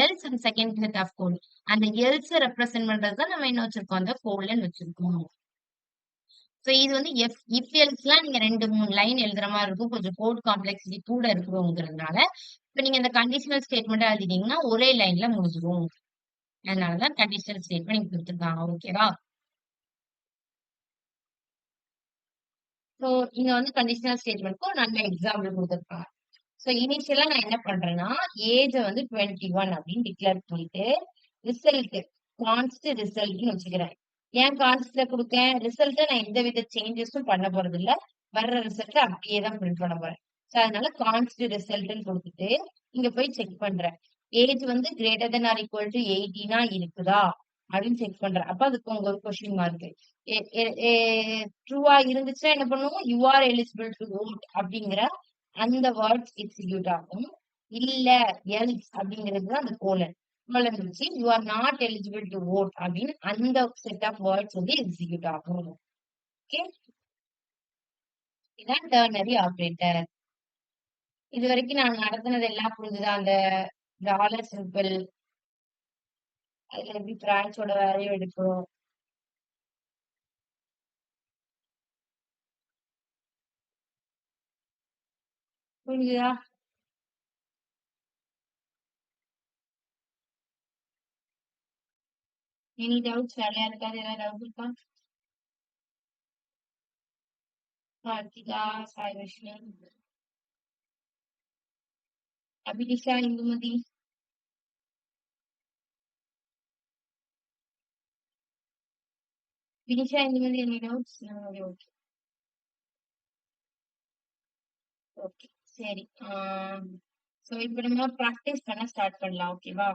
எல்ஸ் அந்த செகண்ட் செட் ஆஃப் கோட், அந்த எல்ஸ் ரெப்ரசென்ட் பண்றது தான் நம்ம என்ன வச்சிருக்கோம், அந்த கோலன் வச்சிருக்கோம். சோ இது வந்து இஃப் எல்ஸ்லாம் நீங்க 2-3 லைன் எழுதுற மாதிரி இருக்கும். கொஞ்சம் கோட் காம்ப்ளெக்சிட்டி கூட இருக்குங்கிறதுனால இப்ப நீங்க இந்த கண்டிஷனல் ஸ்டேட்மெண்ட் எழுதிட்டீங்கன்னா ஒரே லைன்ல முடிஞ்சிரும். அதனாலதான் கண்டிஷனல் ஸ்டேட்மெண்ட் கொடுத்துருக்காங்க. ஓகேவா? சோ இங்க வந்து கண்டிஷனல் ஸ்டேட்மெண்ட்க்கு ஒரு நல்ல எக்ஸாம்பிள் கொடுத்துருக்காங்க. சோ இனிஷியலா நான் என்ன பண்றேன்னா ஏஜ் வந்து 21 அப்படின்னு டிக்ளேர் பண்ணிட்டு ரிசல்ட் கான்ஸ்ட் ரிசல்ட்னு வச்சுக்கிறேன். ஏன் கான்ஸ்ட்ல கொடுக்கேன், ரிசல்ட்டை நான் எந்த வித சேஞ்சஸும் பண்ண போறது இல்ல. வர்ற ரிசல்ட் அப்படியே தான் பிரிண்ட் பண்ண போறேன். சோ அதனால கான்ஸ்ட் ரிசல்ட்னு கொடுத்துட்டு இங்க போய் செக் பண்றேன். ஏஜ் வந்து greater than or equal to 18 இருக்குதா அப்படின்னு செக் பண்றேன். அப்ப அதுக்கு உங்க ஒரு கொஸ்டின் மார்க். ட்ரூவா இருந்துச்சுன்னா என்ன பண்ணுவோம், you are eligible to vote அப்படிங்கிற அந்த வேர்ட்ஸ் எக்ஸிக்யூட் ஆகும். இல்ல எல்ஸ் அப்படிங்கிறது தான் அந்த கோலன். கோலன் வச்சு you are not eligible to vote அப்படின்னு அந்த செட் ஆஃப் வேர்ட்ஸ் வந்து எக்ஸிக்யூட் ஆகும். ஓகே, இதான் டெர்னரி ஆபரேட்டர். இது வரைக்கும் நான் நடத்தினது எல்லாம் புரிஞ்சுதா? அந்த டாலர் சிம்பிள், அதுல எப்படி பிரான்ச்சோட வேல்யூ எடுக்கிறோம். புரிஞ்சுதா? Any doubts? வேற யாருக்காவது ஏதாவது டவுட் இருக்கா? Karthika, Sai Vishnu, Abhidisha, Indumathi, Vinisha, Indumathi, any doubts? Okay okay சரி. சோ இப்ப நம்ம ப்ராக்டிஸ் பண்ண ஸ்டார்ட் பண்ணலாம். ஓகேவா?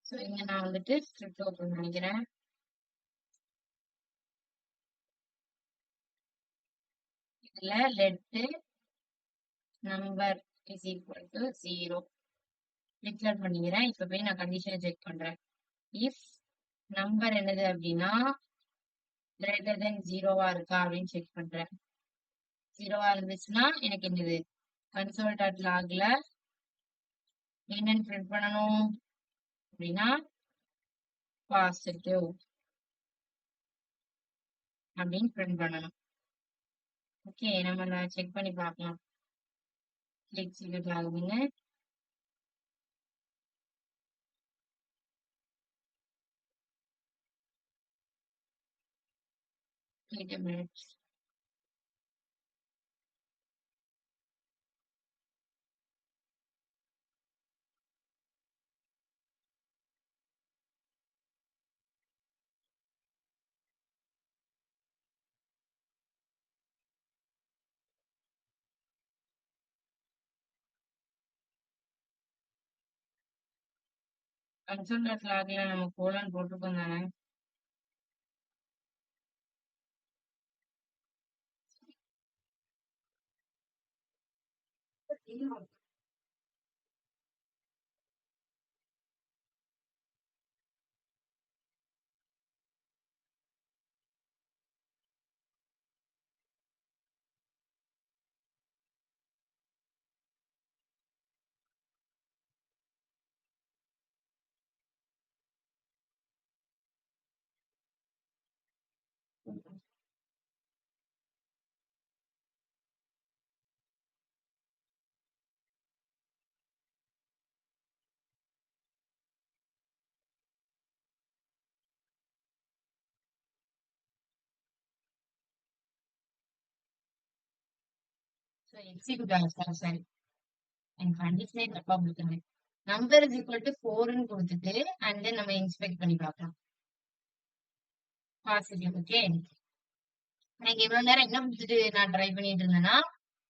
சோ இங்க நான் வந்துட்டு ஸ்கிரிப்ட் ஓபன் பண்ணிக்கிறேன். இதுல let number is equal to 0 declare பண்ணிக்கிறேன். இப்ப போய் நான் கண்டிஷனை செக் பண்றேன். இஃப் நம்பர் என்னது அப்படின்னா கிரேட்டர் தென் 0வா இருக்கா அப்படின்னு செக் பண்றேன். 0வா இருந்துச்சுன்னா எனக்கு என்னது கன்சோல் டாட் லாக்ல என்னன்னு பிரிண்ட் பண்ணணும் அப்படின்னா பாசிட்டிவ் அப்படின்னு பிரிண்ட் பண்ணணும். ஓகே, நம்ம செக் பண்ணி பார்க்கலாம் எக்ஸிக்யூட் ஆகுதுன்னு. Wait a minute. Console dot லாக்ல நம்ம கோலன் போட்டிருக்கோம் தானே? ஸோ எக்ஸிக்யூட் ஆகும். சரி, என் கண்டிஷனே தப்பா கொடுத்துருங்க. நம்பர் இஸ் ஈக்குவல் டு 4ன்னு கொடுத்துட்டு அண்ட் தென் நம்ம இன்ஸ்பெக்ட் பண்ணி பார்க்கலாம். பாசிட்டிவ். ஓகே, எனக்கு இவ்வளவு நேரம் என்ன கொடுத்துட்டு நான் ட்ரை பண்ணிட்டு இருந்தேன்னா,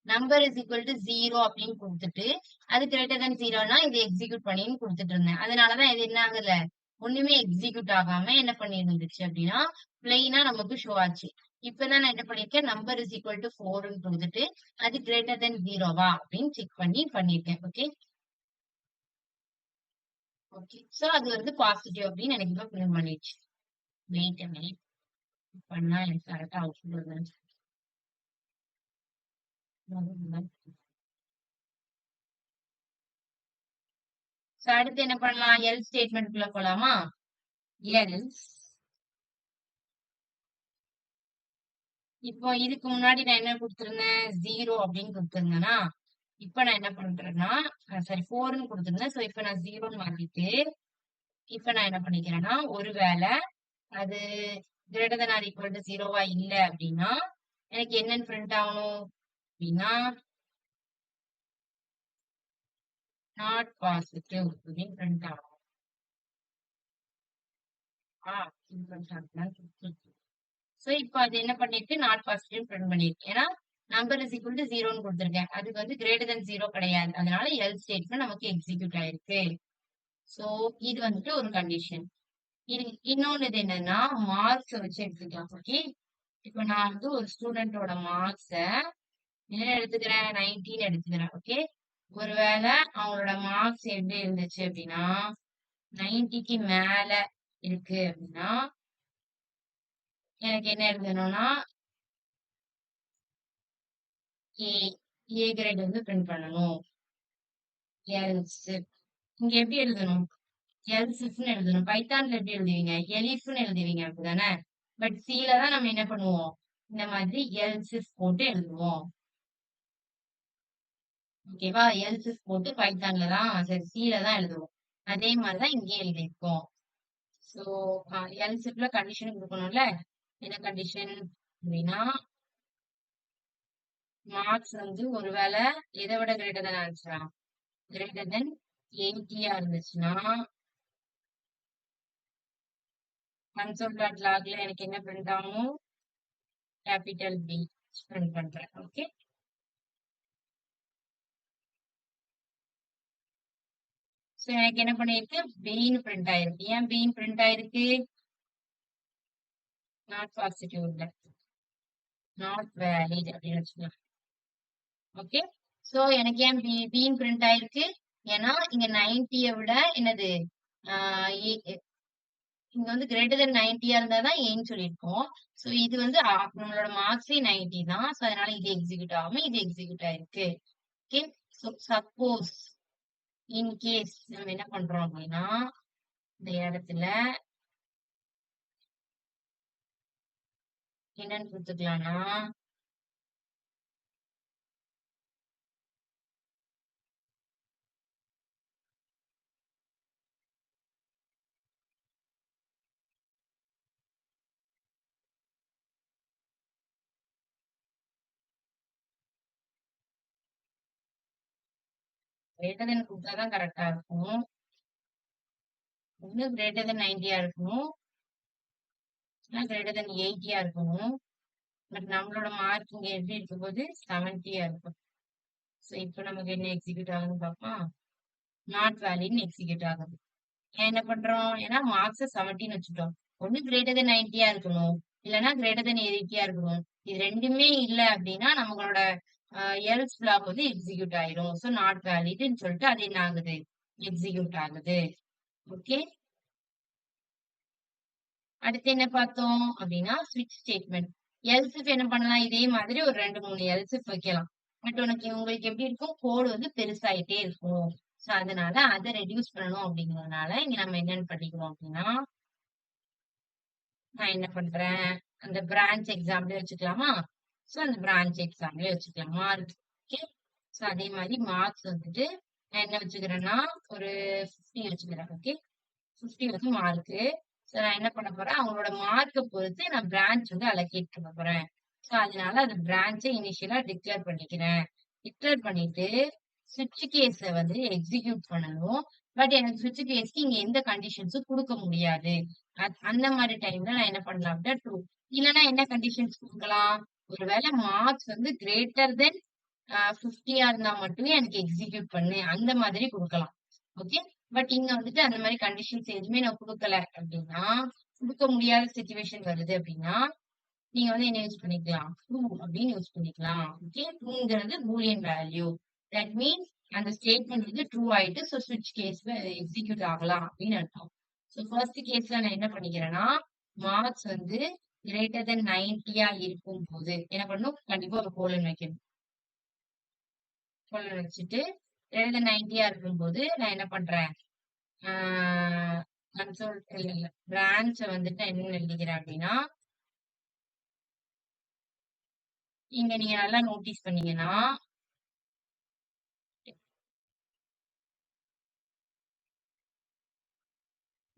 நம்பர் இஸ் ஈக்குவல் டு 0 அப்படின்னு கொடுத்துட்டு அது கிரேட்டர் than 0னா இது எக்ஸிக்யூட் பண்ணின்னு கொடுத்துட்டு இருந்தேன். அதனாலதான் இது என்ன ஆகல, ஒண்ணுமே எக்ஸிக்யூட் ஆகாம என்ன பண்ணிருந்துச்சு அப்படின்னா பிளெயினா நமக்கு ஷோ ஆச்சு. இப்பதான் நான் என்ன பண்ணிருக்கேன், நம்பர் இஸ் ஈக்குவல் டு 4ன்னு கொடுத்துட்டு அது கிரேட்டர் than 0வா அப்படின்னு செக் பண்ணிருக்கேன். ஓகே ஓகே, சோ அது வந்து பாசிட்டிவ் அப்படின்னு எனக்கு இப்ப பிரிண்ட் பண்ணிடுச்சு. வெயிட் மினிட் பண்ணா எனக்கு கரெக்டா அவுட்புட் வருது. சோ அடுத்து என்ன பண்ணலாம், எல் ஸ்டேட்மெண்ட் குள்ள போலாமா. எல்ஸ் இப்போ இதுக்கு முன்னாடி நான் என்ன கொடுத்திருந்தேன், 0 அப்படின்னு கொடுத்திருந்தேன்னா இப்ப நான் என்ன பண்றேன்னா சாரி 4ன்னு கொடுத்திருந்தேன். சோ இப்ப நான் 0ன்னு மாத்திட்டு இப்ப நான் என்ன பண்ணிக்கிறேன்னா, ஒருவேளை அது greater than or equal to 0வா இல்ல அப்படின்னா எனக்கு என்னன்னு பிரிண்ட் ஆகணும் அப்படின்னா நாட் பாசிட்டிவ் அப்படின்னு பிரிண்ட் ஆகும். சோ இப்போ அது என்ன பண்ணிருக்கு, நாட் பாசிட்டிவ் பிரிண்ட் பண்ணிருக்கு. ஏன்னா நம்பர் இஸ் ஈக்குவல் டு 0ன்னு கொடுத்திருக்கேன். அதுக்கு வந்து கிரேட்டர் than 0 கிடையாது. அதனால எல் ஸ்டேட்மெண்ட் நமக்கு எக்ஸிக்யூட் ஆயிருக்கு. சோ இது வந்துட்டு ஒரு கண்டிஷன். இன்னொன்னு என்னன்னா மார்க்ஸ் வச்சு எடுத்துக்கலாம். ஓகே, இப்ப நான் வந்து ஒரு ஸ்டூடெண்டோட மார்க்ஸ என்ன எடுத்துக்கிறேன், 19 எடுத்துக்கிறேன். ஓகே, ஒருவேளை அவங்களோட மார்க்ஸ் எப்படி இருந்துச்சு அப்படின்னா 90க்கு மேல இருக்கு அப்படின்னா எனக்கு என்ன எழுதணும்னா ஏ கிரேட் வந்து பிரிண்ட் பண்ணணும். இங்க எப்படி எழுதணும், எல்சிஃப்னு எழுதணும். பைத்தான்ல எப்படி எழுதுவீங்க, எலிஃப்னு எழுதுவீங்க அப்படிதானே. பட் சீல தான் நம்ம என்ன பண்ணுவோம், இந்த மாதிரி எல்சிஃப் போட்டு எழுதுவோம். ஓகேவா, எல்சிஃப் போட்டு பைத்தான்ல தான் சரி சீல தான் எழுதுவோம். அதே மாதிரிதான் இங்கே எழுதியிருக்கோம். சோ எல்சிஃப்ல கண்டிஷன் கொடுக்கணும்ல. என்ன கண்டிஷன் அப்படின்னா மார்க்ஸ் வந்து ஒருவேளை எதை விட கிரேட்டர் than ஆன்சரா, கிரேட்டர் than 80 இருந்துச்சுன்னா console.logல எனக்கு என்ன பிரிண்ட் ஆகும், கேபிட்டல் பி பிரிண்ட் பண்றேன். ஓகே, சோ எனக்கு என்ன பண்ணிருக்கு, பின்னு பிரிண்ட் ஆயிருக்கு. ஏன் பின்னு பிரிண்ட் ஆயிருக்கு, நாட் பாசிட்டிவ் இல்ல, நாட் வேலிட் அப்படின்னு வச்சுக்கலாம். ஓகே, சோ எனக்கு ஏன் பின்னு பிரிண்ட் ஆயிருக்கு, ஏன்னா இங்க 90ய விட என்னது இங்க வந்து கிரேட்டர் than 90 இருந்தாதான் ஏன்னு சொல்லியிருக்கோம். சோ இது வந்து நம்மளோட மார்க்ஸே 90 தான். சோ அதனால இது எக்ஸிக்யூட் ஆகாம இது எக்ஸிக்யூட் ஆயிருக்கு. Okay, so suppose in case நம்ம என்ன பண்றோம் அப்படின்னா இந்த இடத்துல என்னன்னு கொடுத்துக்கலாம்னா கிரேட்டர் than கொடுத்தாதான் கரெக்டா இருக்கும். ஒண்ணு கிரேட்டர் than 90 இருக்கணும், கிரேட்டர் than 80 இருக்கணும். பட் நம்மளோட மார்க் இங்க எப்படி இருக்கும் போது 70 இருக்கும். சோ இப்போ நமக்கு என்ன எக்ஸிக்யூட் ஆகுதுன்னு பார்ப்போம், நாட் வேலிட்னு எக்ஸிக்யூட் ஆகுது. ஏன் என்ன பண்றோம், ஏன்னா மார்க்ஸ் 70ன்னு வச்சுட்டோம். ஒண்ணு கிரேட்டர் than 90 இருக்கணும், இல்லைன்னா கிரேட்டர் than 80 இருக்கணும். இது ரெண்டுமே இல்ல அப்படின்னா நம்மளோட எல்ஸ் பிளாக் வந்து எக்ஸிக்யூட் ஆயிரும். சோ நாட் வேலிட்னு சொல்லிட்டு அது என்ன ஆகுது, எக்ஸிக்யூட் ஆகுது. ஓகே, அடுத்து என்ன பார்த்தோம் அப்படின்னா ஸ்விட்ச் ஸ்டேட்மெண்ட். எல்சிஃப் என்ன பண்ணலாம், இதே மாதிரி ஒரு 2-3 எல்சிஃப் வைக்கலாம். பட் உங்களுக்கு எப்படி இருக்கும், கோடு வந்து பெருசாயிட்டே இருக்கும். சோ அதனால அதை ரெடியூஸ் பண்ணணும் அப்படிங்கறதுனால இங்க நம்ம என்னன்னு பண்ணிக்கிறோம் அப்படின்னா நான் என்ன பண்றேன், அந்த பிரான்ச் எக்ஸாம்பிள் வச்சுக்கலாமா. சோ அந்த பிரான்ச் எக்ஸாம்பிள் வச்சுக்கலாம் மார்க். ஓகே, சோ அதே மாதிரி மார்க்ஸ் வந்துட்டு நான் என்ன வச்சுக்கிறேன்னா ஒரு 50 வச்சுக்கிறேன். ஓகே, 50 வந்து மார்க்கு. சோ நான் என்ன பண்ண போறேன், அவங்களோட மார்க்கை பொறுத்து நான் பிரான்ச் வந்து அலோகேட் பண்ண போறேன். சோ அதனால அந்த பிரான்ச்சை இனிஷியலா டிக்ளேர் பண்ணிக்கிறேன். டிக்ளேர் பண்ணிட்டு சுவிட்ச் கேஸ வந்து எக்ஸிக்யூட் பண்ணணும். பட் எனக்கு சுவிட்ச் கேஸ்க்கு இங்க எந்த கண்டிஷன்ஸும் குடுக்க முடியாது. அந்த மாரி டைம்ல நான் என்ன பண்ணலாம் அப்படின்னா ட்ரூ. இல்லன்னா என்ன கண்டிஷன்ஸ் குடுக்கலாம்? ஒருவேள மார்க்ஸ் வந்து கிரேட்டர் தென் 50 இருந்தா மட்டுமே எனக்கு எக்ஸிக்யூட் பண்ணு. அந்த மாதிரி குடுக்கலாம். ஓகே. பட் இங்க வந்துட்டு அந்த மாரி கண்டிஷன்ஸ் எதுவுமே நான் குடுக்கல அப்படின்னா, குடுக்க முடியாத சிச்சுவேஷன் வருது அப்படின்னா, நீங்க வந்து என்ன யூஸ் பண்ணிக்கலாம்? ட்ரூ அப்படின்னு யூஸ் பண்ணிக்கலாம். ஓகே. ட்ரூங்கிறது பூலியன் வேல்யூ. தட் மீன்ஸ் அந்த ஸ்டேட்மெண்ட் வந்து ட்ரூ ஆயிட்டு ஸோ ஸ்விட்ச் கேஸ்ல எக்ஸிக்யூட் ஆகலாம் அப்படின்னு அர்த்தம். ஸோ ஃபர்ஸ்ட் கேஸ்ல நான் என்ன பண்ணிக்கிறேன்னா, மார்க்ஸ் வந்து கிரேட்டர் தென் 90 இருக்கும்போது என்ன பண்ணணும்? கண்டிப்பா ஒரு கோலன் வைக்கணும். கோலன் வச்சுட்டு கிரேட்டர் தென் 90 இருக்கும்போது நான் என்ன பண்றேன்? கன்சோல் இல்ல பிரான்ச்ச வந்துட்டு நான் என்ன எழுதிக்கிறேன் அப்படின்னா, இங்க நீங்க நல்லா நோட்டீஸ் பண்ணீங்கன்னா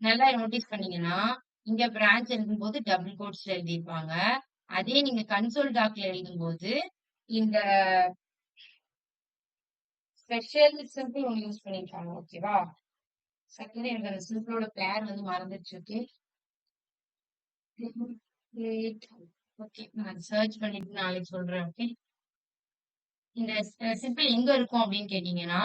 நல்லா நோட்டீஸ் பண்ணீங்கன்னா, இங்க பிரான்ச் எழுதும்போது டபுள் கோட்ஸ்ல எழுதியிருப்பாங்க. அதே நீங்க கன்சோல் டாக்ல எழுதும்போது, இந்த ஸ்பெஷல் சிம்பிள் ஒண்ணு யூஸ் பண்ணியிருக்காங்க. ஓகேவா? செகண்ட் எனக்கு அந்த சிம்பிளோட பேர் வந்து மறந்துருச்சு. ஓகே. நான் சர்ச் பண்ணிட்டு நாளைக்கு சொல்றேன். ஓகே. இந்த சிம்பிள் எங்க இருக்கும் அப்படின்னு கேட்டீங்கன்னா,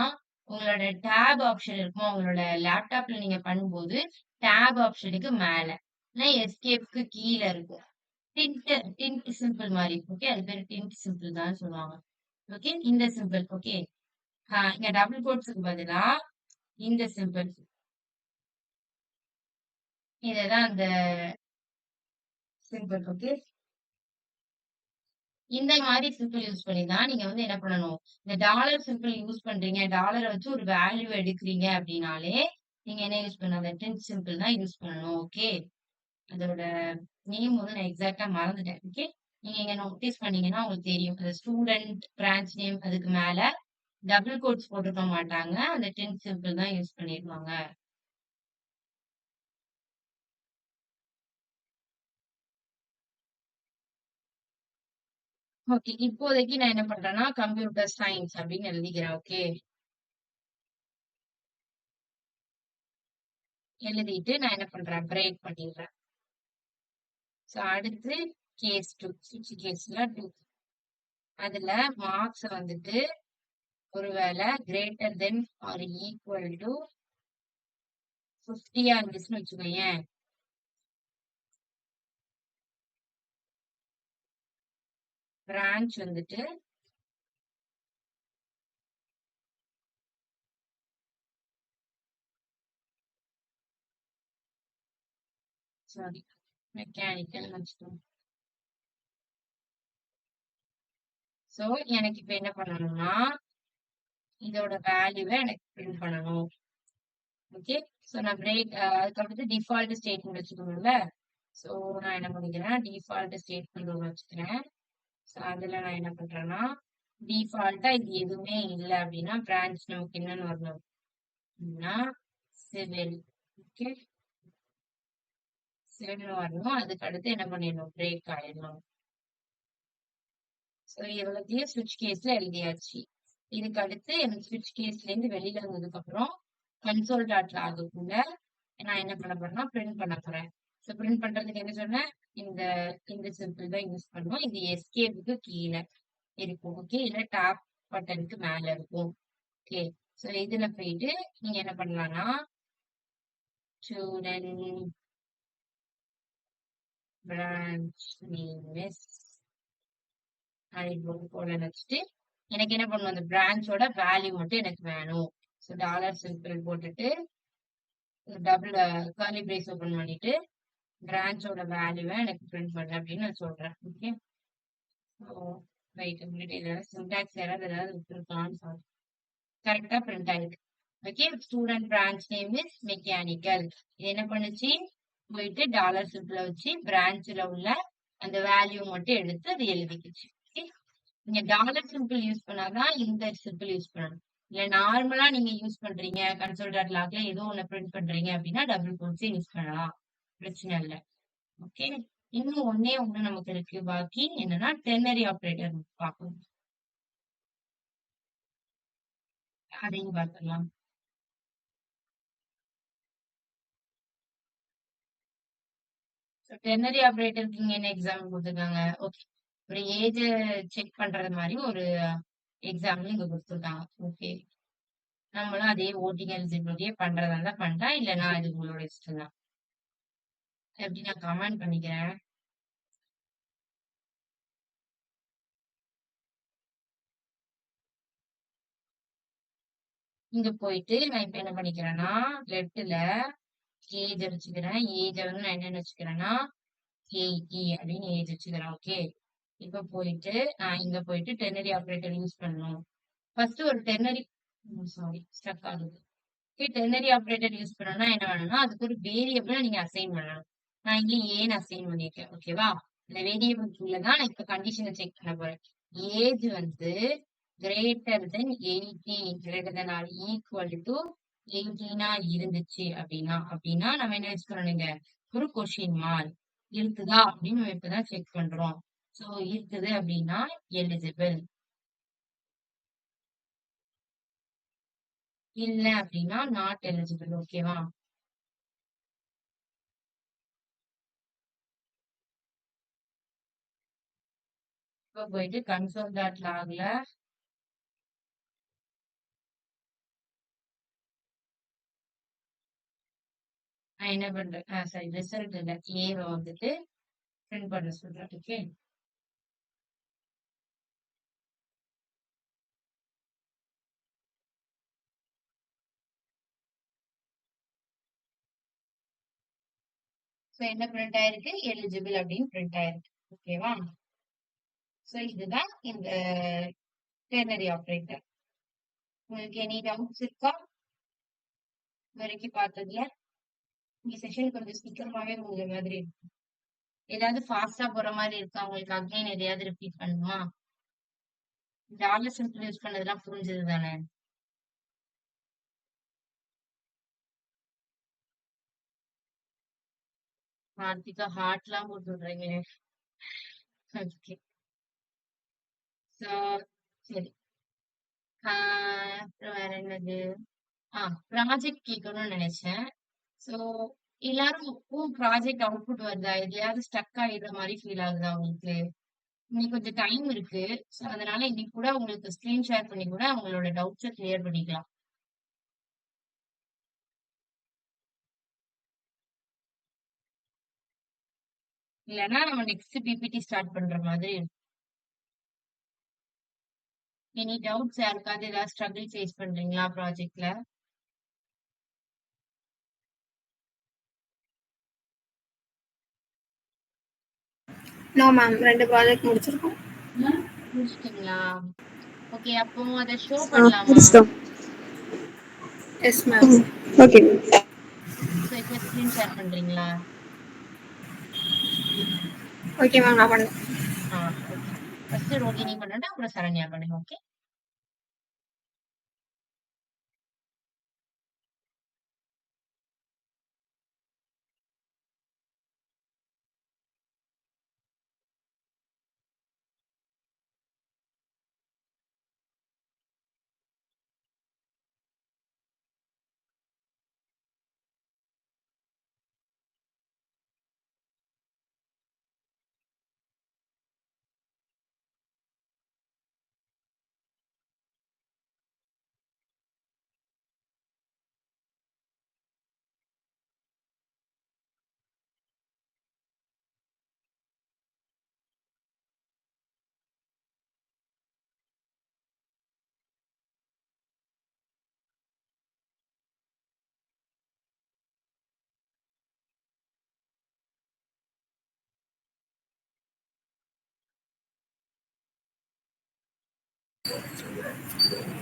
உங்களோட டேப் ஆப்ஷன் இருக்கும். உங்களோட லேப்டாப்ல நீங்க பண்ணும்போது, டேப் ஆப்ஷனுக்கு மேல. இல்ல எஸ்கேப்க்கு கீழ இருக்கும். டின்ட் சிம்பிள் மாரி. ஓகே. அது பேரு டின்ட் சிம்பிள் தான் சொல்லுவாங்க. ஓகே. இந்த சிம்பிள். ஓகே. இங்க டபுள் கோட்ஸ்க்கு பதிலா இந்த சிம்பிள். இததான் அந்த சிம்பிள். ஓகே. இந்த மாரி சிம்பிள் யூஸ் பண்ணி தான் நீங்க வந்து என்ன பண்ணணும்? இந்த டாலர் சிம்பிள் யூஸ் பண்றீங்க. டாலர வச்சு ஒரு வேல்யூ எடுக்குறீங்க அப்படின்னாலே, நீங்க என்ன யூஸ் பண்ணணும்? அந்த டின்ட் சிம்பிள் தான் யூஸ் பண்ணணும். ஓகே. அதோட நேம் வந்து நான் எக்ஸாக்ட்டா மறந்துட்டேன். ஓகே. நீங்க இங்க நோட்டீஸ் பண்ணீங்கன்னா உங்களுக்கு தெரியும். அந்த ஸ்டூடண்ட் பிரான்ச் நேம் அதுக்கு மேல டபுள் கோட்ஸ் போட்டிருக்க மாட்டாங்க. அந்த டின்ட் சிம்பிள் தான் யூஸ் பண்ணிருப்பாங்க. ஓகே. இப்போதைக்கு நான் என்ன பண்றேன்னா, கம்ப்யூட்டர் சயின்ஸ் அப்படின்னு எழுதிக்கிறேன். ஓகே. எழுதிட்டு நான் என்ன பண்றேன்? பிரேக் பண்ணிடுறேன். ஸோ அடுத்து கேஸ் 2 சுவிட்ச் கேஸ்ல 2. அதுல மார்க்ஸ் வந்துட்டு ஒருவேளை greater than or equal to 50 இருந்துச்சுன்னு வச்சுக்கோயேன். பிரான்ச் வந்துட்டு சாரி மெக்கானிக்கல் வச்சுக்கோங்க. ஸோ எனக்கு இப்ப என்ன பண்ணணும்னா, இதோட வேல்யூவை எனக்கு பிரிண்ட் பண்ணணும். ஓகே. ஸோ நான் பிரேக் அதுக்கடுத்து டிஃபால்ட் ஸ்டேட்மெண்ட் வச்சுக்கணும்ல. ஸோ நான் என்ன பண்ணிக்கிறேன்? டிஃபால்ட் ஸ்டேட்மெண்ட் ஒன்று வச்சுக்கிறேன். ஸோ அதுல நான் என்ன பண்றேன்னா, டிஃபால்ட்டா இது எதுவுமே இல்லை அப்படின்னா பிரான்ச் நமக்கு என்னன்னு வரணும் அப்படின்னா சிவில். ஓகே. சிவில் வரணும். அதுக்கு அடுத்து என்ன பண்ணிடணும்? பிரேக் ஆயிடணும். ஸோ இவ்வளோத்தையும் ஸ்விட்ச் கேஸ்ல எழுதியாச்சு. இதுக்கு அடுத்து எனக்கு ஸ்விட்ச் கேஸ்ல இருந்து வெளியில வந்ததுக்கு அப்புறம் கன்சோல் டாட் லாகுக்குள்ள நான் என்ன பண்ண போறேன்னா பிரிண்ட் பண்ண போறேன். ஸோ பிரிண்ட் பண்றதுக்கு என்ன சொன்னேன்? இந்த இந்த சிம்பிள் தான் யூஸ் பண்ணுவோம். இது எஸ்கேப்புக்கு கீழே இருக்கும். ஓகே. இல்ல டாப் பட்டனுக்கு மேல இருக்கும். ஓகே. ஸோ இதுல போயிட்டு நீங்க என்ன பண்ணலாம்னா student branch name is colon வச்சுட்டு எனக்கு என்ன பண்ணும்? அந்த பிரான்ச்சோட வேல்யூ மட்டும் எனக்கு வேணும். ஸோ டாலர் சிம்பிள் போட்டுட்டு டபுள் கர்லி பிரேஸ் ஓபன் பண்ணிட்டு பிரான்ச்சோட வேல்யூவை எனக்கு பிரிண்ட் பண்ணு அப்படின்னு நான் சொல்றேன். ஓகே. ஸோ ரைட் உங்கள்கிட்ட சின்டாக்ஸ் ஏதாவது விட்டுருக்கான்னு சொல்றேன். கரெக்டா பிரிண்ட் ஆயிருக்கு. Okay. Student branch name is mechanical. இது என்ன பண்ணுச்சு? போயிட்டு டாலர் சிம்பிள வச்சு பிரான்ச்ல உள்ள அந்த வேல்யூ மட்டும் எடுத்து அது எழுதிக்கிச்சு. ஓகே. நீங்க டாலர் சிம்பிள் யூஸ் பண்ணாதான் இந்த சிம்பிள் யூஸ் பண்ணணும். இல்ல நார்மலா நீங்க யூஸ் பண்றீங்க கன்சோல் டாட் லாக்ல ஏதோ ஒண்ணு பிரிண்ட் பண்றீங்க அப்படின்னா டபுள் கோட்ஸே யூஸ் பண்ணலாம். பிரச்சனை இல்ல. ஓகே. இன்னும் ஒண்ணே ஒண்ணு நமக்கு இருக்கு பாக்கி என்னன்னா டெர்னரி ஆபரேட்டர் பார்க்கணும். அதையும் பார்த்துடலாம். டெர்னரி ஆபரேட்டருக்கு இங்க என்ன எக்ஸாம்பிள் குடுத்துருக்காங்க? ஓகே. ஒரு ஏஜ செக் பண்றது மாரி ஒரு எக்ஸாம்பிள் இங்க குடுத்துருக்காங்க. ஓகே. நம்மளும் அதே வோட்டிங் எலிஜிபிலிட்டியே பண்றதா இருந்தா பண்ணலாம். இல்லன்னா அது உங்களோட இஷ்டம் தான். எப்படி நான் கமெண்ட் பண்ணிக்கிறேன். இங்க போயிட்டு நான் இப்ப என்ன பண்ணிக்கிறேன்னா, லெஃப்ட்ல ஏஜ வச்சுக்கிறேன். ஏஜ வந்து நான் என்னன்னு வச்சுக்கிறேன்னா, 80 அப்படின்னு ஏஜ் வச்சுக்கிறேன். ஓகே. இப்ப போயிட்டு நான் இங்க போயிட்டு டெர்னரி ஆபரேட்டர் யூஸ் பண்ணணும். ஃபர்ஸ்ட் ஒரு டெர்னரி சாரி ஸ்டக் ஆகுது. டெர்னரி ஆபரேட்டர் யூஸ் பண்ணணும்னா என்ன வேணும்னா அதுக்கு ஒரு வேரியபிள நீங்க அசைன் பண்ணணும். நான் இங்க ஏன்னு அசைன் பண்ணிருக்கேன். ஓகேவா? இந்த வேரியபிள்குள்ள தான் நான் இப்ப கண்டிஷனை செக் பண்ண போறேன். ஏஜ் வந்து greater than 80 greater than or equal to 18 இருந்துச்சு அப்படின்னா நம்ம என்ன வச்சுக்கிறோம் இங்க ஒரு கொஸ்டின் மார்க் இருக்குதா அப்படின்னு நம்ம இப்பதான் செக் பண்றோம். சோ இருக்குது அப்படின்னா எலிஜிபிள், இல்ல அப்படின்னா நாட் எலிஜிபிள். ஓகேவா? இப்ப போயிட்டு கன்சோல் டாட் லாக்ல நான் என்ன பண்றேன், சாரி ரிசல்ட் இல்ல ஏவை வந்துட்டு பிரிண்ட் பண்ண சொல்றேன். ஓகே. சோ என்ன பிரிண்ட் ஆயிருக்கு, எலிஜிபிள் அப்படின்னு பிரிண்ட் ஆயிருக்கு. ஓகேவா? சோ இதுதான் இந்த டெர்னரி ஆபரேட்டர். உங்களுக்கு எனி டவுட்ஸ் இருக்கா இது வரைக்கும் பார்த்ததுல? இந்த செஷன் கொஞ்சம் சீக்கிரமாவே முடிஞ்ச மாதிரி இருக்கு. ஏதாவது ஃபாஸ்டா போற மாதிரி இருக்கா உங்களுக்கு? அகைன் எதையாவது ரிப்பீட் பண்ணுமா? டாலர் சிம்பிள் யூஸ் பண்ணதெல்லாம் புரிஞ்சது தானே? கார்த்திகா ஹார்ட்லாம் போட்டு விடுறீங்க. ஓகே. சோ சரி. அப்புறம் வேற என்னது? ப்ராஜெக்ட் கேட்கணும்னு நினைச்சேன். சோ எல்லாரும் ப்ராஜெக்ட் அவுட்புட் வருதா? எதையாவது ஸ்டக் ஆயிடுற மாதிரி ஃபீல் ஆகுதா உங்களுக்கு? இன்னைக்கு கொஞ்சம் டைம் இருக்கு. சோ அதனால இன்னைக்கு கூட உங்களுக்கு ஸ்கிரீன் ஷேர் பண்ணி கூட அவங்களோட டவுட்ஸ கிளியர் பண்ணிக்கலாம். இல்லன்னா நம்ம நெக்ஸ்ட் பிபிடி ஸ்டார்ட் பண்ற மாதிரி இருக்கும். எனி டவுட்ஸ் யாருக்காவது ஏதாவது ஸ்ட்ரகிள் ஃபேஸ் பண்றீங்களா ப்ராஜெக்ட்ல? நோ மேம், 2 ப்ராஜெக்ட் முடிச்சிருக்கோம். முடிச்சிட்டீங்களா? ஓகே. அப்போ அதை ஷோ பண்ணலாமா? முடிச்சிட்டோம். Yes ma'am. ஓகே. சோ இப்போ ஸ்கிரீன் ஷேர் பண்றீங்களா? ஓகே மேம், நான் பண்ணேன். ஓகே. ஃபர்ஸ்ட் ரோகிணி பண்ணட்டும், அப்புறம் சரண்யா பண்ணுங்க. ஓகே.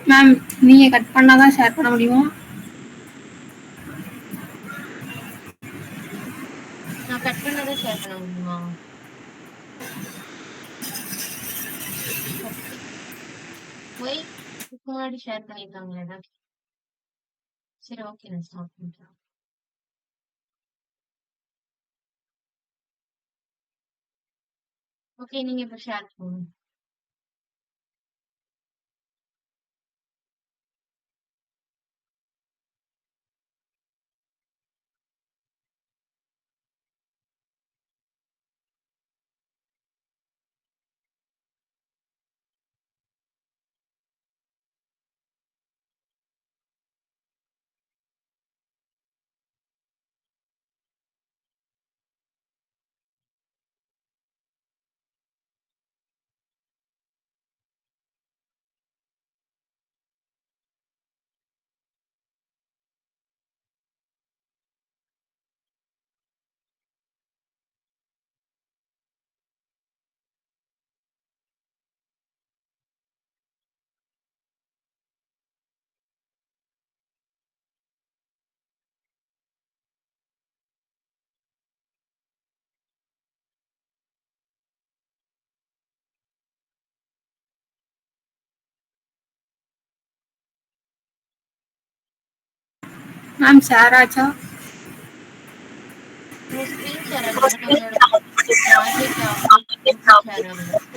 மேம், நீங்க கட் பண்ணாதான் ஷேர் பண்ண முடியுமா? நான் கட் பண்ணதை ஷேர் பண்ண முடியுமா? ஓகே. போய் இதுக்கு முன்னாடி ஷேர் பண்ணிருக்காங்களா? சரி, ஓகே, நான் ஸ்டாப் பண்றேன். ஓகே, நீங்க இப்ப ஷேர் பண்ணுங்க. மேம் ஷேர் ஆச்சா? உங்க ஸ்க்ரீன் ஷேர் ஆகுது. பட் உங்களோட ப்ராஜெக்ட் ஷேர் ஆகல.